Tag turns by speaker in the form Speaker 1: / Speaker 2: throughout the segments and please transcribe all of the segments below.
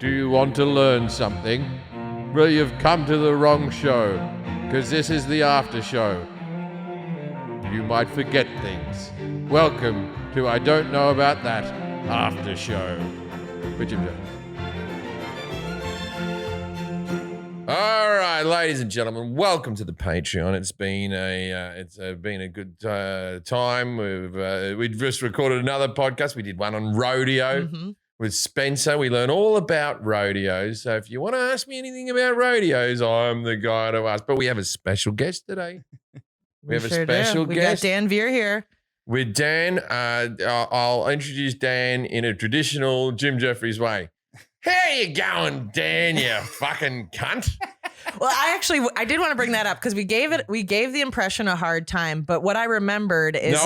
Speaker 1: Do you want to learn something? Well, you've come to the wrong show, because this is the after show. You might forget things. Welcome to I Don't Know About That After Show. With Jim Jones. All right, ladies and gentlemen, welcome to the Patreon. It's been a good time. We've just recorded another podcast. We did one on rodeo. With Spencer. We learn all about rodeos. So if you want to ask me anything about rodeos, I'm the guy to ask. But we have a special guest today. We have
Speaker 2: sure
Speaker 1: a special
Speaker 2: do.
Speaker 1: guest.
Speaker 2: We got Dan Vear here.
Speaker 1: With Dan, I'll introduce Dan in a traditional Jim Jeffries way. How you going, Dan, you fucking cunt?
Speaker 2: Well, I did want to bring that up because we gave the impression a hard time, but what I remembered is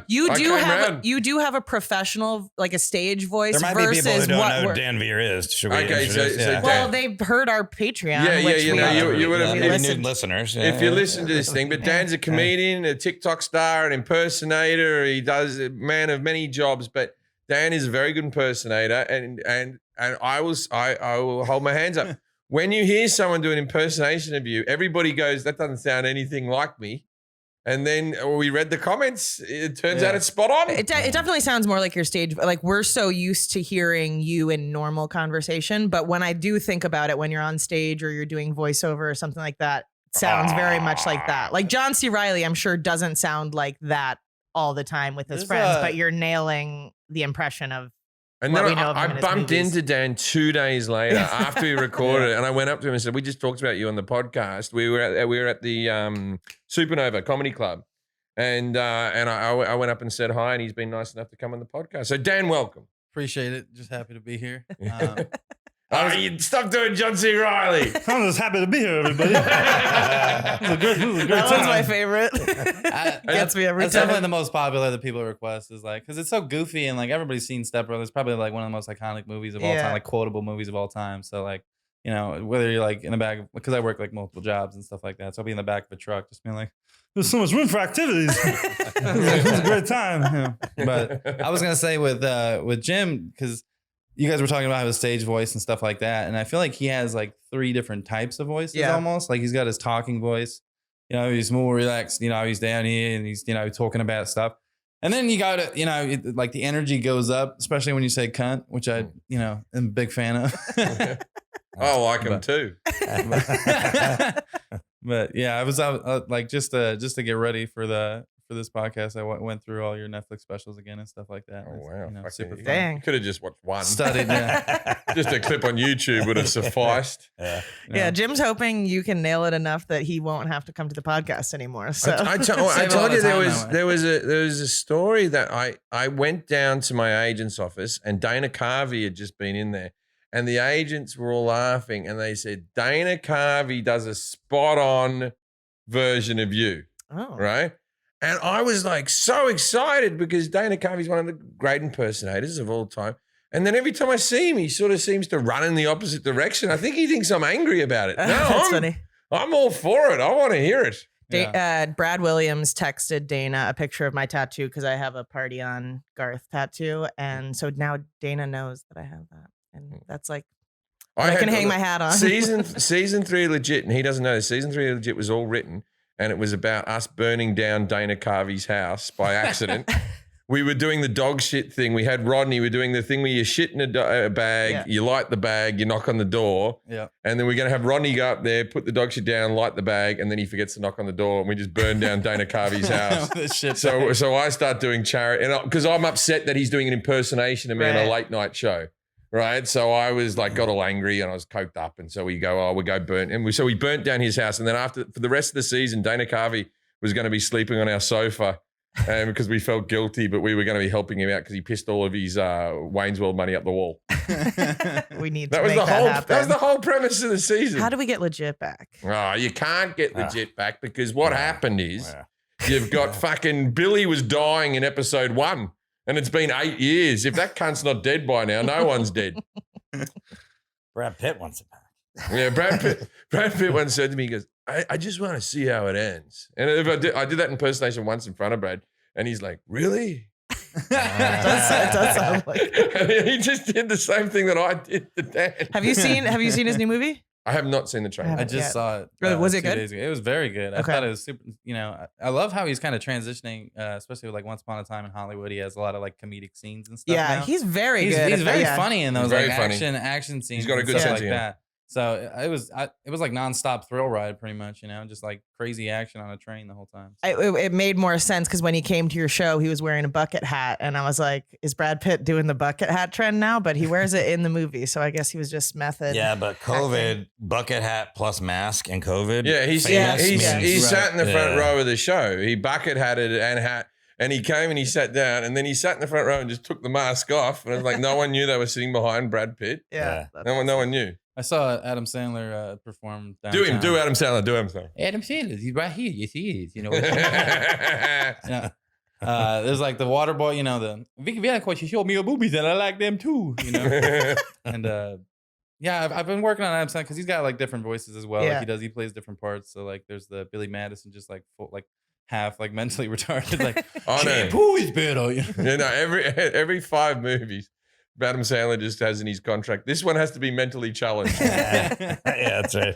Speaker 2: you do have a professional, like a stage voice.
Speaker 3: There might be people who don't know who Dan Vear is. Should we
Speaker 2: well, they've heard our Patreon.
Speaker 1: You would have
Speaker 3: new listeners.
Speaker 1: If you listen to this thing, but Dan's a comedian, a TikTok star, an impersonator. He does a man of many jobs, but Dan is a very good impersonator, and I will hold my hands up. When you hear someone do an impersonation of you, everybody goes, that doesn't sound anything like me. And then we read the comments. It turns out it's spot on.
Speaker 2: It definitely sounds more like your stage. Like we're so used to hearing you in normal conversation. But when I do think about it, when you're on stage or you're doing voiceover or something like that, it sounds very much like that. Like John C. Reilly, I'm sure doesn't sound like that all the time with his friends, but you're nailing the impression of.
Speaker 1: And then I bumped into Dan 2 days later after we recorded it, and I went up to him and said, "We just talked about you on the podcast. We were at the Supernova Comedy Club, and I went up and said hi, and he's been nice enough to come on the podcast. So Dan, welcome.
Speaker 4: Appreciate it. Just happy to be here.
Speaker 1: You stop doing John C. Reilly.
Speaker 4: I'm just happy to be here, everybody. This is a great time.
Speaker 2: That one's my favorite. Gets me every time.
Speaker 4: That's definitely the most popular that people request is like, because it's so goofy and like everybody's seen Step Brothers, probably like one of the most iconic movies of all time, like quotable movies of all time. So like, you know, whether you're like in the back, because I work like multiple jobs and stuff like that. So I'll be in the back of a truck just being like, there's so much room for activities. It's a great time. Yeah. But I was going to say with Jim, because you guys were talking about his stage voice and stuff like that. And I feel like he has like 3 different types of voices almost. Like he's got his talking voice. You know, he's more relaxed. You know, he's down here and he's, you know, talking about stuff. And then you got to, you know, like the energy goes up, especially when you say cunt, which I, you know, am a big fan of.
Speaker 1: I like him too.
Speaker 4: But yeah, I was like just to get ready for this podcast, I went through all your Netflix specials again and stuff like that.
Speaker 1: Oh, wow.
Speaker 4: You know, super fun.
Speaker 2: Dang.
Speaker 1: Could have just watched one.
Speaker 4: Studied,
Speaker 1: Just a clip on YouTube would have sufficed.
Speaker 2: Yeah, Jim's hoping you can nail it enough that he won't have to come to the podcast anymore. So
Speaker 1: I told you there was a story that I went down to my agent's office and Dana Carvey had just been in there. And the agents were all laughing and they said, Dana Carvey does a spot on version of you.
Speaker 2: Oh.
Speaker 1: Right? And I was like so excited because Dana Carvey's one of the great impersonators of all time. And then every time I see him, he sort of seems to run in the opposite direction. I think he thinks I'm angry about it. No,
Speaker 2: That's funny.
Speaker 1: I'm all for it. I want to hear it.
Speaker 2: Brad Williams texted Dana a picture of my tattoo because I have a Party on Garth tattoo. And so now Dana knows that I have that. And that's like, I can hang my hat on.
Speaker 1: Season 3 legit, and he doesn't know this. Season 3 legit was all written. And it was about us burning down Dana Carvey's house by accident. We were doing the dog shit thing. We had Rodney. We're doing the thing where you shit in a bag, you light the bag, you knock on the door.
Speaker 4: Yeah.
Speaker 1: And then we're going to have Rodney go up there, put the dog shit down, light the bag, and then he forgets to knock on the door. And we just burn down Dana Carvey's house. So I start doing charity. And because I'm upset that he's doing an impersonation of me on a late night show. Right. So I was like, got all angry and I was coked up. And so we go burn. And we burnt down his house. And then for the rest of the season, Dana Carvey was going to be sleeping on our sofa because we felt guilty, but we were going to be helping him out because he pissed all of his Wayne's World money up the wall.
Speaker 2: We need to make that happen.
Speaker 1: That was the whole premise of the season.
Speaker 2: How do we get legit back?
Speaker 1: Oh, you can't get legit back because what happened is you've got fucking Billy was dying in episode 1. And it's been 8 years. If that cunt's not dead by now, no one's dead.
Speaker 3: Brad Pitt wants it back.
Speaker 1: Yeah, Brad Pitt once said to me, he goes, I just want to see how it ends. And if I did that impersonation once in front of Brad, and he's like, really?
Speaker 2: It does sound like.
Speaker 1: He just did the same thing that I did to Dan.
Speaker 2: Have you seen his new movie?
Speaker 1: I have not seen the trailer.
Speaker 4: I just saw it.
Speaker 2: Really? Was it
Speaker 4: 2
Speaker 2: good?
Speaker 4: days ago. It was very good. I thought it was super. I love how he's kind of transitioning, especially with like Once Upon a Time in Hollywood. He has a lot of like comedic scenes and stuff.
Speaker 2: Yeah,
Speaker 4: now.
Speaker 2: he's very good.
Speaker 4: He's very funny in those
Speaker 1: Very
Speaker 4: like
Speaker 1: funny.
Speaker 4: action scenes.
Speaker 1: He's got a
Speaker 4: and
Speaker 1: good
Speaker 4: stuff
Speaker 1: sense
Speaker 4: like
Speaker 1: of
Speaker 4: that. So it was like nonstop thrill ride, pretty much. Just like crazy action on a train the whole time.
Speaker 2: It made more sense because when he came to your show, he was wearing a bucket hat, and I was like, "Is Brad Pitt doing the bucket hat trend now?" But he wears it in the movie, so I guess he was just method.
Speaker 3: Yeah, but COVID, bucket hat plus mask and COVID.
Speaker 1: Yeah, he sat in the front row of the show. He bucket hatted and hat. And he came and he sat down, and then he sat in the front row and just took the mask off. And it was like no one knew they were sitting behind Brad Pitt.
Speaker 2: Yeah.
Speaker 1: No one knew.
Speaker 4: I saw Adam Sandler perform downtown.
Speaker 1: Do Adam Sandler.
Speaker 4: Adam Sandler, he's right here. Yes, he is. There's like the water boy, the Vicky Villacourt, she showed me her boobies and I like them too, And I've been working on Adam Sandler because he's got like different voices as well.
Speaker 2: Yeah.
Speaker 4: Like he plays different parts. So like there's the Billy Madison, just like full, like half like mentally retarded, like shampoo is better.
Speaker 1: Every 5 movies, Adam Sandler just has in his contract, this one has to be mentally challenged.
Speaker 3: Yeah, that's right.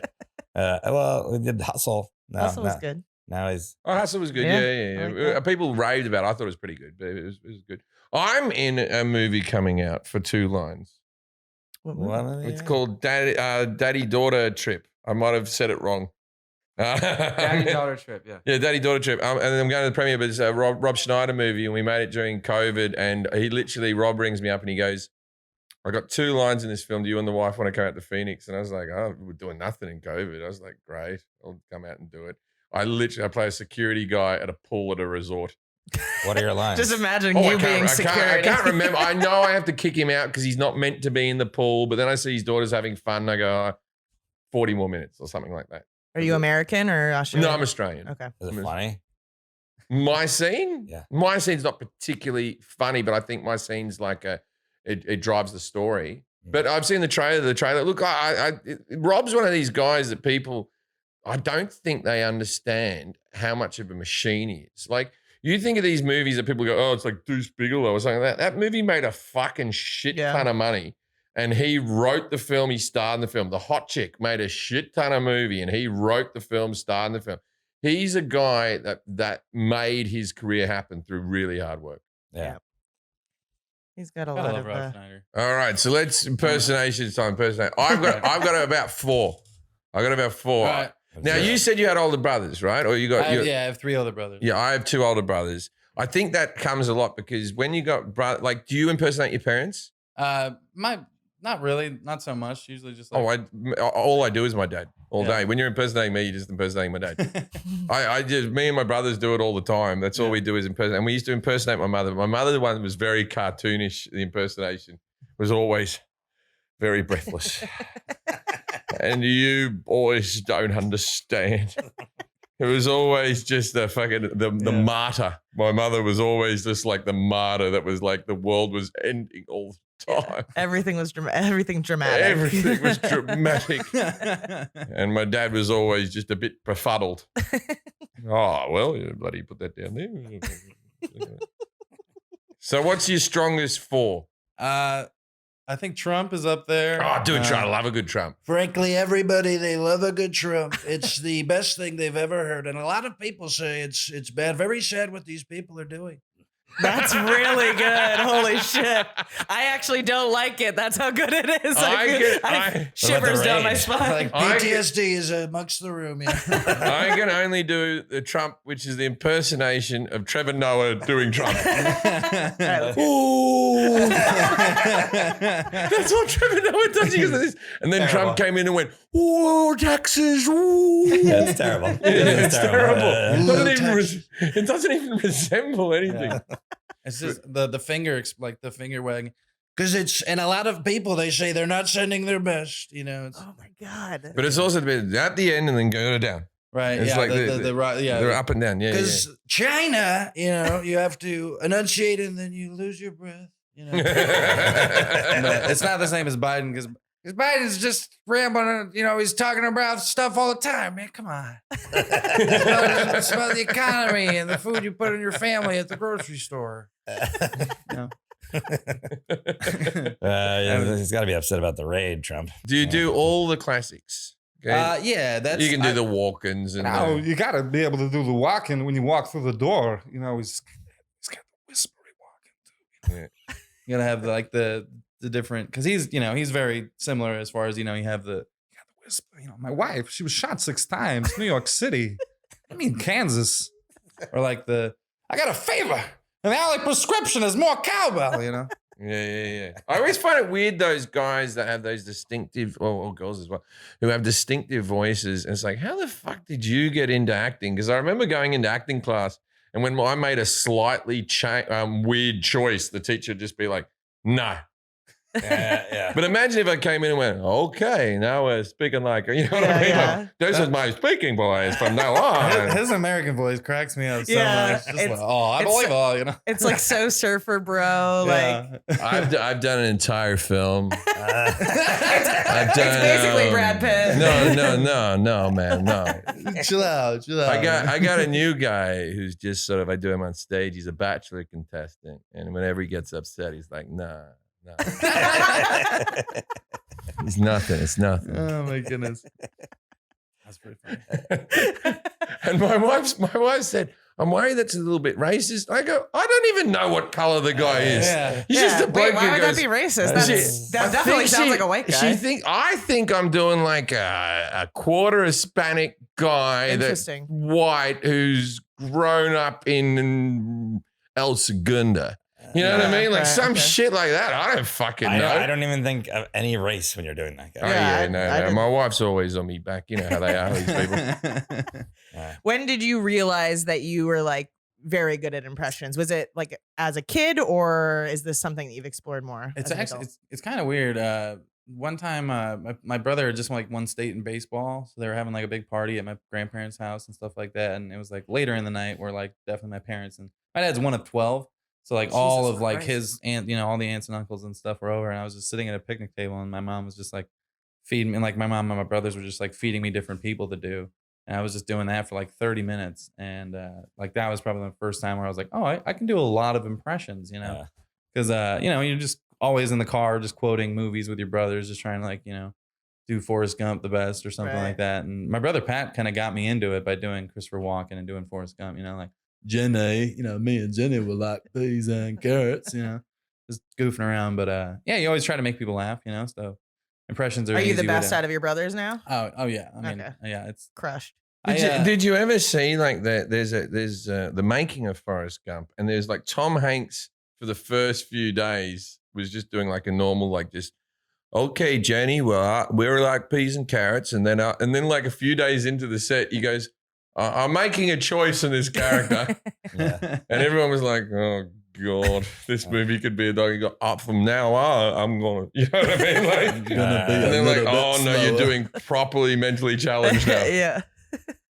Speaker 3: Well, we did Hustle.
Speaker 2: Hustle was good.
Speaker 3: Now he's
Speaker 1: Hustle was good. Yeah. Like people raved about it. I thought it was pretty good, but it was good. I'm in a movie coming out for 2 lines. It's called Daddy-Daughter Trip. I might have said it wrong.
Speaker 4: Daddy-Daughter Trip, yeah.
Speaker 1: Yeah, Daddy-Daughter Trip. And then I'm going to the premiere, but it's a Rob Schneider movie, and we made it during COVID, and Rob rings me up and he goes, I got 2 lines in this film. Do you and the wife want to come out to Phoenix? And I was like, oh, we're doing nothing in COVID. I was like, great, I'll come out and do it. I play a security guy at a pool at a resort.
Speaker 3: What are your lines?
Speaker 2: Just imagine you being security.
Speaker 1: I can't remember. I know I have to kick him out because he's not meant to be in the pool, but then I see his daughter's having fun and I go, 40 more minutes or something like that.
Speaker 2: Are you American or Australian?
Speaker 1: No, I'm Australian.
Speaker 2: Okay.
Speaker 3: Is it funny?
Speaker 1: My scene?
Speaker 3: Yeah.
Speaker 1: My scene's not particularly funny, but I think my scene's like it drives the story. But I've seen the trailer. Look, Rob's one of these guys that people, I don't think they understand how much of a machine he is. Like, you think of these movies that people go, oh, it's like Deuce Bigelow or something like that. That movie made a fucking shit ton of money. And he wrote the film, he starred in the film. The Hot Chick made a shit ton of movie and he wrote the film, starred in the film. He's a guy that made his career happen through really hard work.
Speaker 3: Yeah.
Speaker 2: He's got a lot of
Speaker 4: Rob Schneider.
Speaker 1: All right, so let's impersonations time. I've got about 4. I got about 4.
Speaker 4: Right.
Speaker 1: Now you said you had older brothers, right? Or you got
Speaker 4: I have 3 older brothers.
Speaker 1: Yeah, I have 2 older brothers. I think that comes a lot because when you got like, do you impersonate your parents?
Speaker 4: Not really, not so much. Usually just like,
Speaker 1: all I do is my dad all day. When you're impersonating me, you're just impersonating my dad. Me and my brothers do it all the time. That's all we do is impersonate. And we used to impersonate my mother. My mother, the one was very cartoonish. The impersonation was always very breathless. And you boys don't understand. It was always just the fucking the martyr. My mother was always just like the martyr that was like the world was ending all the time.
Speaker 2: Everything was everything dramatic.
Speaker 1: Everything was dramatic. And my dad was always just a bit befuddled. Oh, well, you bloody put that down there. So what's your strongest 4?
Speaker 4: I think Trump is up there.
Speaker 1: Oh, do a Trump. I love a good Trump.
Speaker 5: Frankly, everybody, they love a good Trump. It's the best thing they've ever heard. And a lot of people say it's bad. Very sad what these people are doing.
Speaker 2: That's really good. Holy shit. I actually don't like it. That's how good it is. I shivers down my spine.
Speaker 5: Like PTSD is amongst the room. Yeah.
Speaker 1: I can only do the Trump, which is the impersonation of Trevor Noah doing Trump. Ooh. That's what Trevor Noah does. He goes like this. And then Trump came in and went, ooh, taxes, ooh.
Speaker 3: That's terrible.
Speaker 1: It's terrible. It doesn't even resemble anything.
Speaker 4: Yeah. It's just the finger, like the finger wagging.
Speaker 5: Because and a lot of people, they say they're not sending their best,
Speaker 2: Oh my God.
Speaker 1: But it's also at the end and then go down.
Speaker 4: Right.
Speaker 1: It's like
Speaker 4: they're
Speaker 1: up and down. Yeah.
Speaker 5: Because China, you have to enunciate and then you lose your breath.
Speaker 4: But it's not the same as Biden because Biden's just rambling. He's talking about stuff all the time. Man, come on. It's about the economy and the food you put in your family at the grocery store. know?
Speaker 3: He's got to be upset about the raid, Trump.
Speaker 1: Do you do all the classics? Okay.
Speaker 4: Yeah, that's
Speaker 1: you can do the walk-ins and
Speaker 6: No, you got to be able to do the walk-in when you walk through the door. You know, he's got the whispery walk-in too.
Speaker 4: you gotta have like the different, because he's very similar as far as you have the
Speaker 6: Whisper. You know, my wife, she was shot 6 times, New York City. I mean, Kansas.
Speaker 4: or like the
Speaker 6: I got a favor. And the only prescription is more cowbell, you know?
Speaker 1: Yeah. I always find it weird, those guys that have those distinctive, or girls as well, who have distinctive voices. And it's like, how the fuck did you get into acting? Because I remember going into acting class, and when I made a slightly weird choice, the teacher would just be like, no.
Speaker 3: Yeah.
Speaker 1: But imagine if I came in and went, okay, now we're speaking like, you know what I mean?
Speaker 2: Yeah.
Speaker 1: Like, this is my speaking voice from now on.
Speaker 4: his American voice cracks me up so
Speaker 2: Yeah,
Speaker 4: much. Just
Speaker 2: it's-
Speaker 4: I
Speaker 2: it's-
Speaker 4: believe all, you know.
Speaker 2: It's like so surfer, bro. Like
Speaker 1: I've done an entire film. I've
Speaker 2: it's
Speaker 1: done,
Speaker 2: basically Brad Pitt.
Speaker 1: No, man, no.
Speaker 4: chill out.
Speaker 1: I got a new guy who's just sort of, I do him on stage. He's a bachelor contestant, and whenever he gets upset, he's like, nah. It's nothing. It's nothing.
Speaker 4: Oh my goodness. That's pretty funny.
Speaker 1: And my wife said, I'm worried that's a little bit racist. I go, I don't even know what color the guy is.
Speaker 4: Yeah.
Speaker 1: He's just a bloke
Speaker 2: Wait, why
Speaker 1: who
Speaker 2: would
Speaker 1: goes,
Speaker 2: that be racist?
Speaker 1: I
Speaker 2: That definitely
Speaker 1: think
Speaker 2: sounds like a white guy.
Speaker 1: I think I'm doing like a quarter Hispanic guy
Speaker 2: Interesting.
Speaker 1: that's white who's grown up in El Segundo. You know what I mean? Like some shit like that. I don't fucking know.
Speaker 3: I don't even think of any race when you're doing that,
Speaker 1: Oh,
Speaker 3: guy.
Speaker 1: yeah,
Speaker 2: I
Speaker 1: no.
Speaker 2: didn't-
Speaker 1: My wife's always on me back. You know how they are, these people.
Speaker 2: When did you realize that you were like very good at impressions? Was it like as a kid, or is this something that you've explored more?
Speaker 4: It's
Speaker 2: as an
Speaker 4: actually
Speaker 2: adult?
Speaker 4: it's kind of weird. One time, my brother just like won state in baseball, so they were having like a big party at my grandparents' house and stuff like that. And it was like later in the night, where like definitely my parents and my dad's one of 12, so like all
Speaker 2: Jesus
Speaker 4: of like
Speaker 2: Christ.
Speaker 4: his aunt, all the aunts and uncles and stuff were over, and I was just sitting at a picnic table, and my mom was just like feeding me, and like my mom and my brothers were just like feeding me different people to do. And I was just doing that for like 30 minutes. And like that was probably the first time where I was like, oh, I can do a lot of impressions, because, you're just always in the car, just quoting movies with your brothers, just trying to like, do Forrest Gump the best or something
Speaker 2: Right.
Speaker 4: like that. And my brother Pat kind of got me into it by doing Christopher Walken and doing Forrest Gump, like Jenny, me and Jenny were like peas and carrots, just goofing around. But yeah, you always try to make people laugh, so impressions are
Speaker 2: Are you
Speaker 4: easy
Speaker 2: the
Speaker 4: way
Speaker 2: best
Speaker 4: to-
Speaker 2: out of your brothers now?
Speaker 4: Oh yeah. I mean,
Speaker 2: Okay.
Speaker 4: yeah, it's
Speaker 2: Crushed.
Speaker 1: Did you ever see like there's the making of Forrest Gump, and there's like Tom Hanks for the first few days was just doing like a normal like just okay Jenny, well we're like peas and carrots, and then like a few days into the set he goes, I'm making a choice in this character.
Speaker 3: Yeah.
Speaker 1: And everyone was like, oh God, this movie could be a dog. You go, up from now on, I'm gonna, you know what I mean? Like,
Speaker 3: Gonna be
Speaker 1: and then like, oh no, you're doing properly mentally challenged now.
Speaker 2: Yeah.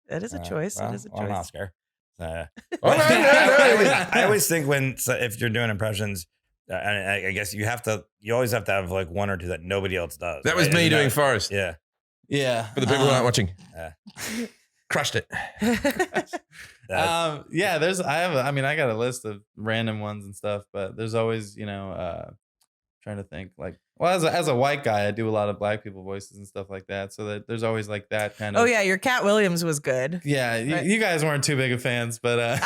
Speaker 2: That is a choice.
Speaker 3: Well,
Speaker 2: That is a
Speaker 3: on
Speaker 2: choice.
Speaker 3: Oscar.
Speaker 1: Oh, no.
Speaker 3: I always think if you're doing impressions, I guess you always have to have like one or two that nobody else does.
Speaker 1: That was
Speaker 3: right?
Speaker 1: me
Speaker 3: Isn't
Speaker 1: doing
Speaker 3: that-
Speaker 1: Forrest.
Speaker 3: Yeah.
Speaker 4: yeah.
Speaker 1: For the people who aren't watching,
Speaker 3: Yeah.
Speaker 1: crushed it.
Speaker 3: That-
Speaker 4: Yeah, I got a list of random ones and stuff, but there's always, trying to think like, well, as a white guy, I do a lot of black people voices and stuff like that. So that there's always like that kind of.
Speaker 2: Oh yeah, your Cat Williams was good.
Speaker 4: Yeah, you guys weren't too big of fans, but
Speaker 2: I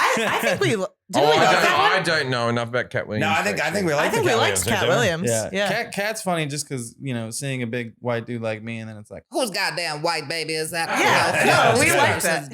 Speaker 2: think we. Did
Speaker 1: Oh,
Speaker 2: we love that one?
Speaker 1: I don't know enough about Cat Williams.
Speaker 3: No, I think we
Speaker 2: I
Speaker 3: like
Speaker 2: think
Speaker 3: the
Speaker 2: we
Speaker 3: Cat
Speaker 2: liked
Speaker 3: Williams,
Speaker 2: Cat
Speaker 3: don't we?
Speaker 2: Williams.
Speaker 4: yeah. Cat's funny just because seeing a big white dude like me, and then it's like, whose goddamn white baby is that?
Speaker 2: Yeah, no, we like that.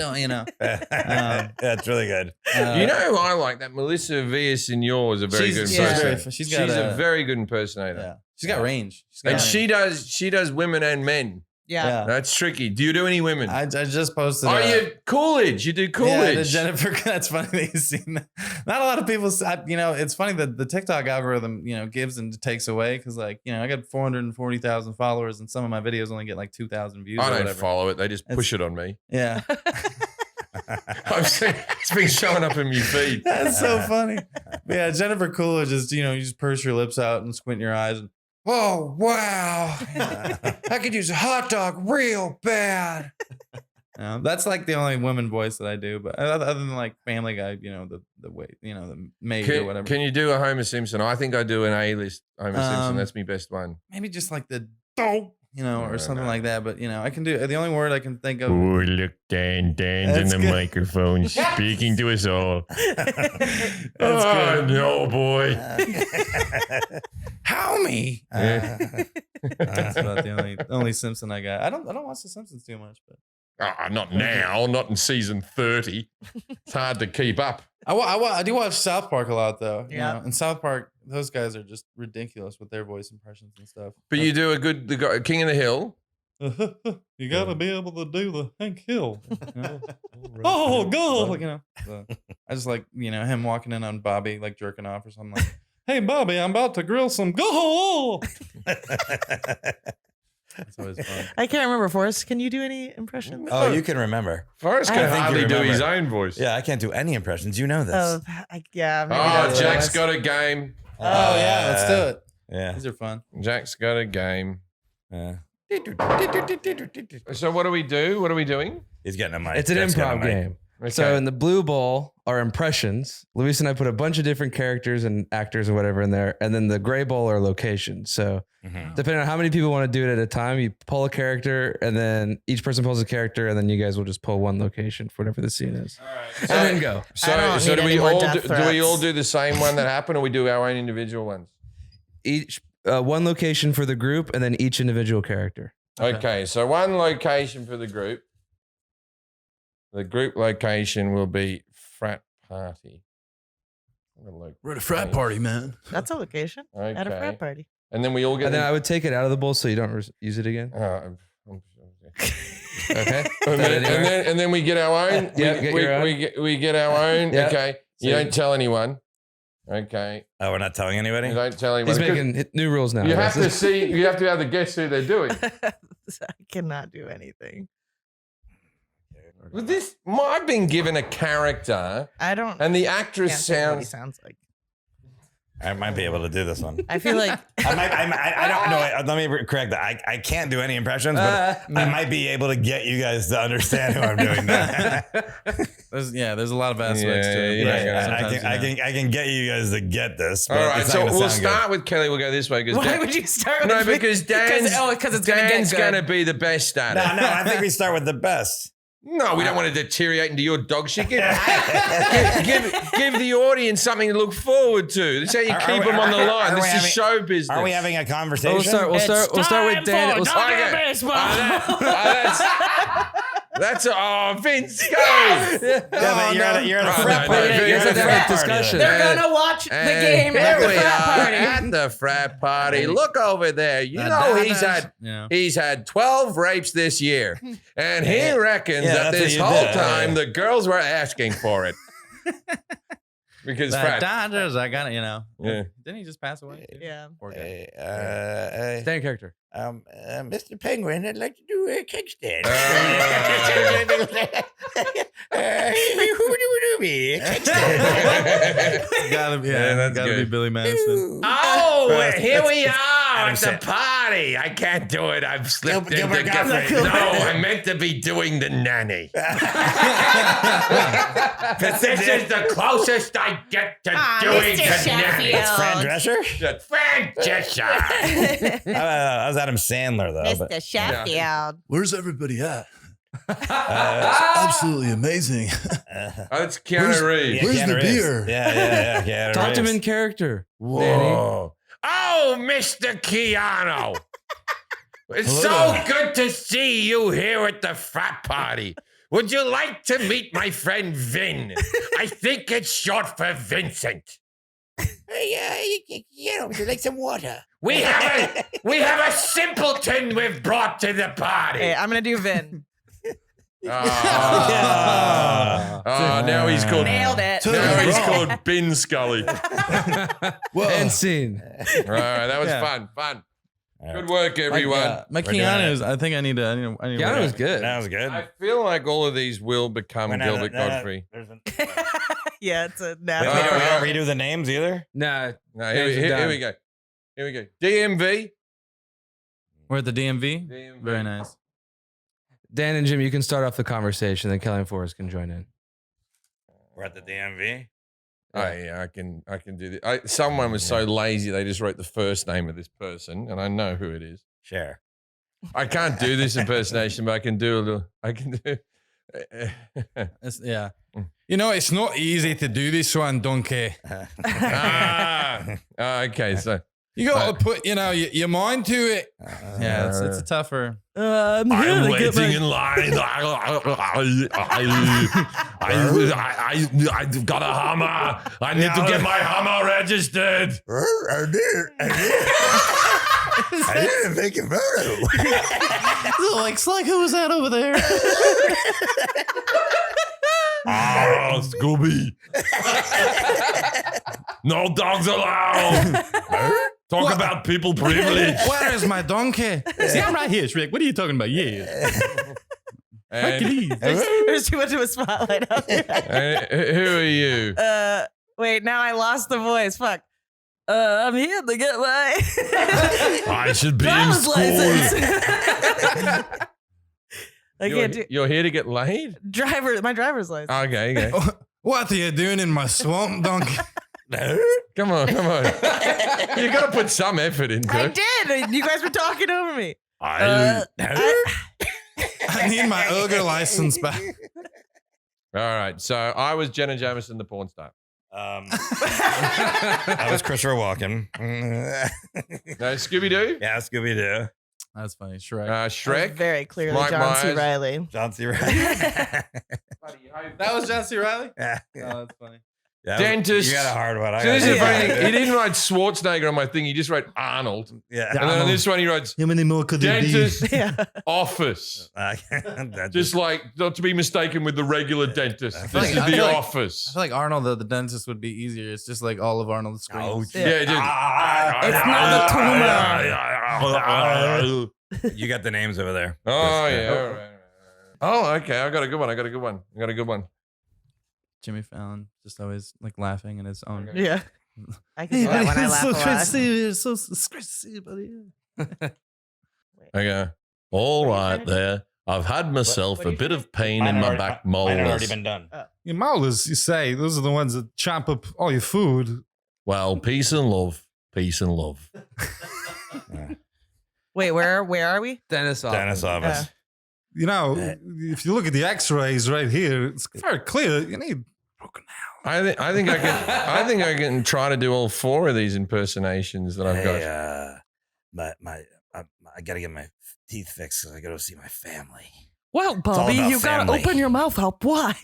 Speaker 3: Yeah, it's really good.
Speaker 1: You know who I like? That Melissa Villaseñor is a very good
Speaker 2: yeah.
Speaker 1: impersonator.
Speaker 4: She's
Speaker 1: She's
Speaker 4: got
Speaker 1: a very good impersonator.
Speaker 4: yeah. She's got range. She's got
Speaker 1: And
Speaker 4: range.
Speaker 1: she does women and men.
Speaker 2: Yeah.
Speaker 1: That's tricky. Do you do any women?
Speaker 4: I just posted.
Speaker 1: Oh, you Coolidge. You do
Speaker 4: Yeah,
Speaker 1: Coolidge.
Speaker 4: the Jennifer. That's funny that you've seen that. Not a lot of people. It's funny that the TikTok algorithm, gives and takes away because, I got 440,000 followers, and some of my videos only get like 2,000 views.
Speaker 1: I
Speaker 4: or
Speaker 1: don't
Speaker 4: whatever.
Speaker 1: follow it. They just push it on me.
Speaker 4: Yeah,
Speaker 1: I've seen, it's been showing up in your feed.
Speaker 4: that's so funny. But yeah, Jennifer Coolidge is you just purse your lips out and squint your eyes. And,
Speaker 5: Oh, wow. I could use a hot dog real bad.
Speaker 4: That's like the only woman voice that I do. But other than like Family Guy, the way, the maid or whatever.
Speaker 1: Can you do a Homer Simpson? I think I do an A-list Homer Simpson. That's my best one.
Speaker 4: Maybe just like the dope, or something like that. But I can do the only word I can think of.
Speaker 1: Oh, look, Dan's in the microphone speaking to us all.
Speaker 4: That's
Speaker 1: good. No, boy.
Speaker 5: Homie.
Speaker 4: That's about the only Simpson I got. I don't watch The Simpsons too much, but
Speaker 1: Not now, not in season 30. It's hard to keep up.
Speaker 4: I do watch South Park a lot though.
Speaker 2: Yeah.
Speaker 4: And South Park, those guys are just ridiculous with their voice impressions and stuff.
Speaker 1: But you do the guy, King of the Hill.
Speaker 4: You gotta be able to do the Hank Hill. Oh, go! So I just like him walking in on Bobby like jerking off or something like, "Hey Bobby, I'm about to grill some go." That's always fun.
Speaker 2: I can't remember. Forrest, can you do any impressions?
Speaker 3: Oh, you can remember.
Speaker 1: Forrest
Speaker 2: I
Speaker 1: can
Speaker 2: think
Speaker 1: hardly
Speaker 3: you
Speaker 1: do
Speaker 3: remember.
Speaker 1: his own voice.
Speaker 3: Yeah, I can't do any impressions. You know this.
Speaker 2: Oh, yeah. Maybe
Speaker 1: Oh,
Speaker 2: that's
Speaker 1: Jack's
Speaker 2: what it
Speaker 1: got a game.
Speaker 4: Oh yeah, let's do it.
Speaker 3: Yeah.
Speaker 4: These are fun.
Speaker 1: Jack's got a game.
Speaker 3: Yeah.
Speaker 1: So what do we do? What are we doing?
Speaker 3: He's getting a mic.
Speaker 7: It's an
Speaker 3: Jack's getting
Speaker 7: improv
Speaker 3: a mic.
Speaker 7: game.
Speaker 1: Okay.
Speaker 7: So in the blue bowl are impressions. Luis and I put a bunch of different characters and actors or whatever in there. And then the gray bowl are locations. So
Speaker 3: Mhm.
Speaker 7: depending on how many people want to do it at a time, you pull a character and then each person pulls a character and then you guys will just pull one location for whatever the scene is. And then go.
Speaker 1: So,
Speaker 2: I don't
Speaker 1: so
Speaker 2: need
Speaker 1: do
Speaker 2: any
Speaker 1: we
Speaker 2: more
Speaker 1: all
Speaker 2: death
Speaker 1: do we all
Speaker 2: threats.
Speaker 1: do the same one that happened, or we do our own individual ones?
Speaker 7: Each one location for the group and then each individual character.
Speaker 1: Okay, so one location for the group. The group location will be frat party.
Speaker 5: We're at a frat party, man.
Speaker 2: That's a location
Speaker 1: Okay.
Speaker 2: at a frat party.
Speaker 1: And then we all get.
Speaker 7: And then I would take it out of the bowl so you don't use it again.
Speaker 1: Okay. and then we get our own.
Speaker 7: Yeah, get your own.
Speaker 1: We get our own.
Speaker 7: Yeah.
Speaker 1: Okay. You
Speaker 7: So-
Speaker 1: don't tell anyone. Okay.
Speaker 3: Oh, we're not telling anybody?
Speaker 1: You don't tell anyone.
Speaker 7: He's making new rules now.
Speaker 1: You have to see. You have to have the guess who they're doing.
Speaker 2: I cannot do anything.
Speaker 1: Well, I've been given a character,
Speaker 2: I don't.
Speaker 1: and the
Speaker 2: can't
Speaker 1: actress
Speaker 2: think of what he
Speaker 1: sounds.
Speaker 2: sounds like.
Speaker 3: I might be able to do this one.
Speaker 2: I feel like
Speaker 3: I don't know. Let me correct that. I can't do any impressions, but I might be able to get you guys to understand who I'm doing now.
Speaker 4: There's a lot of aspects to it.
Speaker 1: Yeah,
Speaker 3: I can get you guys to get this. But
Speaker 1: All right,
Speaker 3: it's
Speaker 1: so
Speaker 3: not gonna
Speaker 1: we'll
Speaker 3: sound good.
Speaker 1: start with Kelly. We'll go this way because
Speaker 2: why would you start with
Speaker 1: no,
Speaker 2: me?
Speaker 1: because Dan's
Speaker 2: because it's gonna
Speaker 1: Dan's
Speaker 2: get good.
Speaker 1: gonna be the best at it.
Speaker 3: No, I think we start with the best.
Speaker 1: No, we don't want to deteriorate into your dog shit. Give the audience something to look forward to. That's how you keep them on the line. This is show business.
Speaker 3: Are we having a conversation?
Speaker 7: We'll start with Dan.
Speaker 1: Vince, go.
Speaker 3: Yeah, but you're at a frat party.
Speaker 1: no,
Speaker 3: You're at a
Speaker 1: no,
Speaker 3: frat
Speaker 7: no,
Speaker 3: party.
Speaker 7: discussion.
Speaker 2: They're gonna watch the game
Speaker 1: Here
Speaker 2: at the
Speaker 1: we
Speaker 2: frat
Speaker 1: are
Speaker 2: party.
Speaker 1: at the frat party. Look over there. You know he's had 12 rapes this year, and he reckons
Speaker 3: Yeah,
Speaker 1: that
Speaker 3: that's
Speaker 1: this
Speaker 3: what you
Speaker 1: whole
Speaker 3: did.
Speaker 1: time the girls were asking for it because
Speaker 4: The
Speaker 1: frat.
Speaker 4: Dodgers, I got it.
Speaker 1: Yeah.
Speaker 4: Didn't he just pass away?
Speaker 2: Yeah.
Speaker 4: Poor guy.
Speaker 7: Dan character.
Speaker 3: Mr. Penguin, I'd like to do a kickstand.
Speaker 4: Gotta be,
Speaker 1: Yeah, that's
Speaker 4: gotta be
Speaker 1: good.
Speaker 4: Billy Madison.
Speaker 1: Oh, here we are
Speaker 3: Adam
Speaker 1: at the
Speaker 3: Sandler.
Speaker 1: party. I can't do it. I've slipped
Speaker 3: Gilbert
Speaker 1: into
Speaker 3: Gottfried.
Speaker 1: No, I meant to be doing the nanny. This is the closest I get to doing
Speaker 2: Mr.
Speaker 1: the nanny.
Speaker 3: It's Fran Drescher?
Speaker 1: Fran Drescher.
Speaker 3: That was Adam Sandler, though. But,
Speaker 2: Mr. Sheffield.
Speaker 5: Where's everybody at? Absolutely amazing.
Speaker 1: Oh, it's Keanu Reeves.
Speaker 5: Where's
Speaker 3: Keanu
Speaker 5: the
Speaker 3: Reeves.
Speaker 5: beer?
Speaker 3: Yeah. Keanu
Speaker 7: Talk to him
Speaker 3: Reeves.
Speaker 7: in character.
Speaker 1: Whoa. Oh, Mr. Keanu. It's
Speaker 5: Hello
Speaker 1: so
Speaker 5: there.
Speaker 1: good to see you here at the frat party. Would you like to meet my friend Vin? I think it's short for Vincent.
Speaker 3: Would you like some water?
Speaker 1: We have a simpleton we've brought to the party.
Speaker 2: Hey, I'm gonna do Vin.
Speaker 1: Now he's called
Speaker 2: Nailed it.
Speaker 1: Now he's
Speaker 5: Wrong.
Speaker 1: called Bin Scully.
Speaker 5: Well,
Speaker 7: End scene.
Speaker 1: All right, that was
Speaker 4: Yeah.
Speaker 1: fun. Good work, everyone.
Speaker 4: My
Speaker 3: We're doing
Speaker 4: Keanu's. I think I need to.
Speaker 7: Keanu was good.
Speaker 3: That was good.
Speaker 1: I feel like all of these will become Gilbert Godfrey.
Speaker 2: Yeah, it's a
Speaker 3: We
Speaker 2: natural.
Speaker 3: don't redo the names either.
Speaker 7: Nah.
Speaker 1: No, here we go. DMV.
Speaker 4: We're at the DMV.
Speaker 1: DMV.
Speaker 4: Very nice.
Speaker 7: Dan and Jim, you can start off the conversation, then Kelly and Forrest can join in.
Speaker 3: We're at the DMV.
Speaker 1: Oh yeah, I can do this. Someone was so lazy they just wrote the first name of this person, and I know who it is.
Speaker 3: Share.
Speaker 1: I can't do this impersonation, but I can do a little. I can do.
Speaker 4: Yeah. You know, it's not easy to do this one, donkey.
Speaker 1: Okay, so
Speaker 4: You got to put, your mind to it. Yeah, it's a tougher.
Speaker 1: I'm waiting in line. I've got a hammer. I need to get my hammer registered.
Speaker 3: I didn't make a photo.
Speaker 4: Like, who was that over there?
Speaker 1: Scooby. No dogs allowed. Talk about people privilege.
Speaker 4: Where is my donkey? See, I'm right here, Shrek. What are you talking about? Yeah.
Speaker 2: There's too much of a spotlight out there.
Speaker 1: Who are you?
Speaker 2: Wait, now I lost the voice. Fuck. I'm here to get my
Speaker 1: I should be in
Speaker 2: driver's
Speaker 1: school.
Speaker 2: license. I can't do
Speaker 1: You're here to get laid?
Speaker 2: my driver's license.
Speaker 1: Okay.
Speaker 4: What are you doing in my swamp, donkey?
Speaker 1: Come on. You got to put some effort into
Speaker 2: I
Speaker 1: it.
Speaker 2: did. You guys were talking over me.
Speaker 4: I need my ogre license back.
Speaker 1: All right. So I was Jenna Jameson, the porn star.
Speaker 3: I was Christopher Walken.
Speaker 1: No, Scooby-Doo?
Speaker 3: Yeah, Scooby-Doo.
Speaker 4: That's funny. Shrek.
Speaker 1: Shrek?
Speaker 2: Very clearly
Speaker 1: Mike
Speaker 2: John C.
Speaker 1: Myers.
Speaker 2: Riley.
Speaker 3: John C. Reilly.
Speaker 4: That was John C. Riley?
Speaker 3: Yeah.
Speaker 4: Oh, that's funny.
Speaker 3: Yeah,
Speaker 1: Dentist.
Speaker 3: You got a hard one.
Speaker 1: So this is
Speaker 2: Yeah.
Speaker 1: funny. He didn't write Schwarzenegger on my thing. He just wrote Arnold.
Speaker 3: Yeah.
Speaker 1: And then on this one, he writes
Speaker 4: How many more could
Speaker 1: dentist
Speaker 2: Yeah.
Speaker 1: office.
Speaker 3: That
Speaker 1: Just like not to be mistaken with the regular dentist. This
Speaker 4: feel like-
Speaker 1: is
Speaker 4: I
Speaker 1: the
Speaker 4: feel like-
Speaker 1: office.
Speaker 4: I feel like Arnold, the dentist, would be easier. It's just like all of Arnold's screens.
Speaker 3: Oh,
Speaker 1: Yeah, dude.
Speaker 2: It's not
Speaker 3: the You got the names over there.
Speaker 1: Oh, yeah. All right. Oh, okay. I got a good one.
Speaker 4: Jimmy Fallon, just always like laughing in his own.
Speaker 2: Yeah. I can do that when I laugh a lot.
Speaker 4: It's so great to see you, buddy.
Speaker 1: Okay. All right there. I've had myself
Speaker 2: What
Speaker 1: a
Speaker 2: do you
Speaker 1: bit
Speaker 2: think?
Speaker 1: of pain in my back
Speaker 3: Mine had already
Speaker 1: molars.
Speaker 3: been done.
Speaker 6: Your molars, you say, those are the ones that chomp up all your food.
Speaker 1: Well, peace and love. Peace and love.
Speaker 2: Wait, where are we?
Speaker 7: Dentist office.
Speaker 3: Dentist office.
Speaker 6: You know, if you look at the X-rays right here, it's very clear. You need broken nail.
Speaker 1: I think I can try to do all four of these impersonations that I've got.
Speaker 3: I gotta get my teeth fixed because I gotta see my family.
Speaker 2: Well,
Speaker 3: all
Speaker 2: Bobby,
Speaker 3: about
Speaker 2: you gotta
Speaker 3: family.
Speaker 2: open your mouth up wide.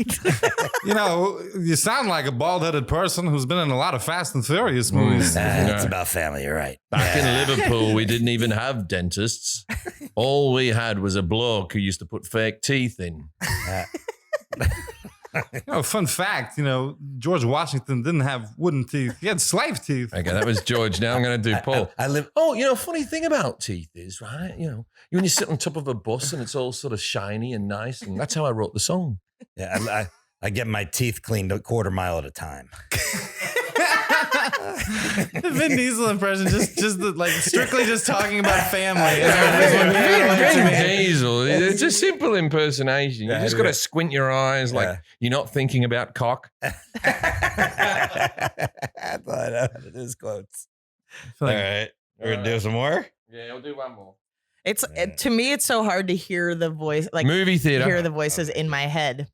Speaker 6: You know, you sound like a bald-headed person who's been in a lot of Fast and Furious movies.
Speaker 3: It's about family. You're right.
Speaker 1: Back in Liverpool, we didn't even have dentists. All we had was a bloke who used to put fake teeth in.
Speaker 6: You know, fun fact, George Washington didn't have wooden teeth. He had slave teeth.
Speaker 1: Okay, that was George. Now I'm going to do Paul.
Speaker 3: I live.
Speaker 1: Oh, funny thing about teeth is, right, when you sit on top of a bus and it's all sort of shiny and nice, and that's how I wrote the song.
Speaker 3: Yeah, I get my teeth cleaned a quarter mile at a time.
Speaker 4: The Vin Diesel impression, strictly just talking about family.
Speaker 1: Vin Diesel, it's a simple impersonation. You just got to squint your eyes like you're not thinking about cock.
Speaker 3: I thought it is quotes. All right, we're gonna do some more.
Speaker 1: Yeah, I'll do one more.
Speaker 2: To me, it's so hard to hear the voice, like
Speaker 1: Movie theater.
Speaker 2: hear the voices in my head.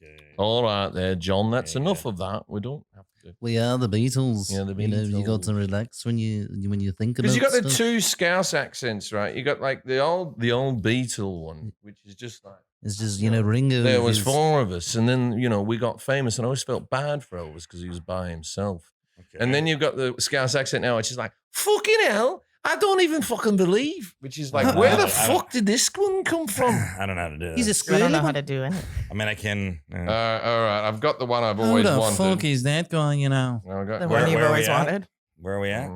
Speaker 3: Okay.
Speaker 1: All right there, John. That's enough of that. We don't have to.
Speaker 8: We are the Beatles.
Speaker 1: Yeah, the
Speaker 8: You got to
Speaker 1: Beatles.
Speaker 8: relax when you think about.
Speaker 1: Because you got the
Speaker 8: stuff.
Speaker 1: two Scouse accents, right? You got like the old Beatle one, which is just like
Speaker 8: It's just Ringo.
Speaker 1: there was
Speaker 8: is-
Speaker 1: 4 of us, and then we got famous, and I always felt bad for Elvis because he was by himself.
Speaker 3: Okay.
Speaker 1: And then you've got the Scouse accent now, which is like fucking hell. I don't even fucking believe. Which is like, where the fuck did this one come from?
Speaker 3: I don't know how to do
Speaker 8: He's a
Speaker 3: this.
Speaker 2: I don't know
Speaker 8: squirrely
Speaker 2: how
Speaker 8: one.
Speaker 2: to do it.
Speaker 3: I mean, I can.
Speaker 1: All right, I've got the one I've
Speaker 4: Who
Speaker 1: always
Speaker 4: the
Speaker 1: wanted.
Speaker 4: fuck is that guy,
Speaker 1: No, I got
Speaker 2: The
Speaker 3: Where-
Speaker 2: one you've
Speaker 3: where are
Speaker 2: always
Speaker 3: we at?
Speaker 2: wanted.
Speaker 3: Where are we at?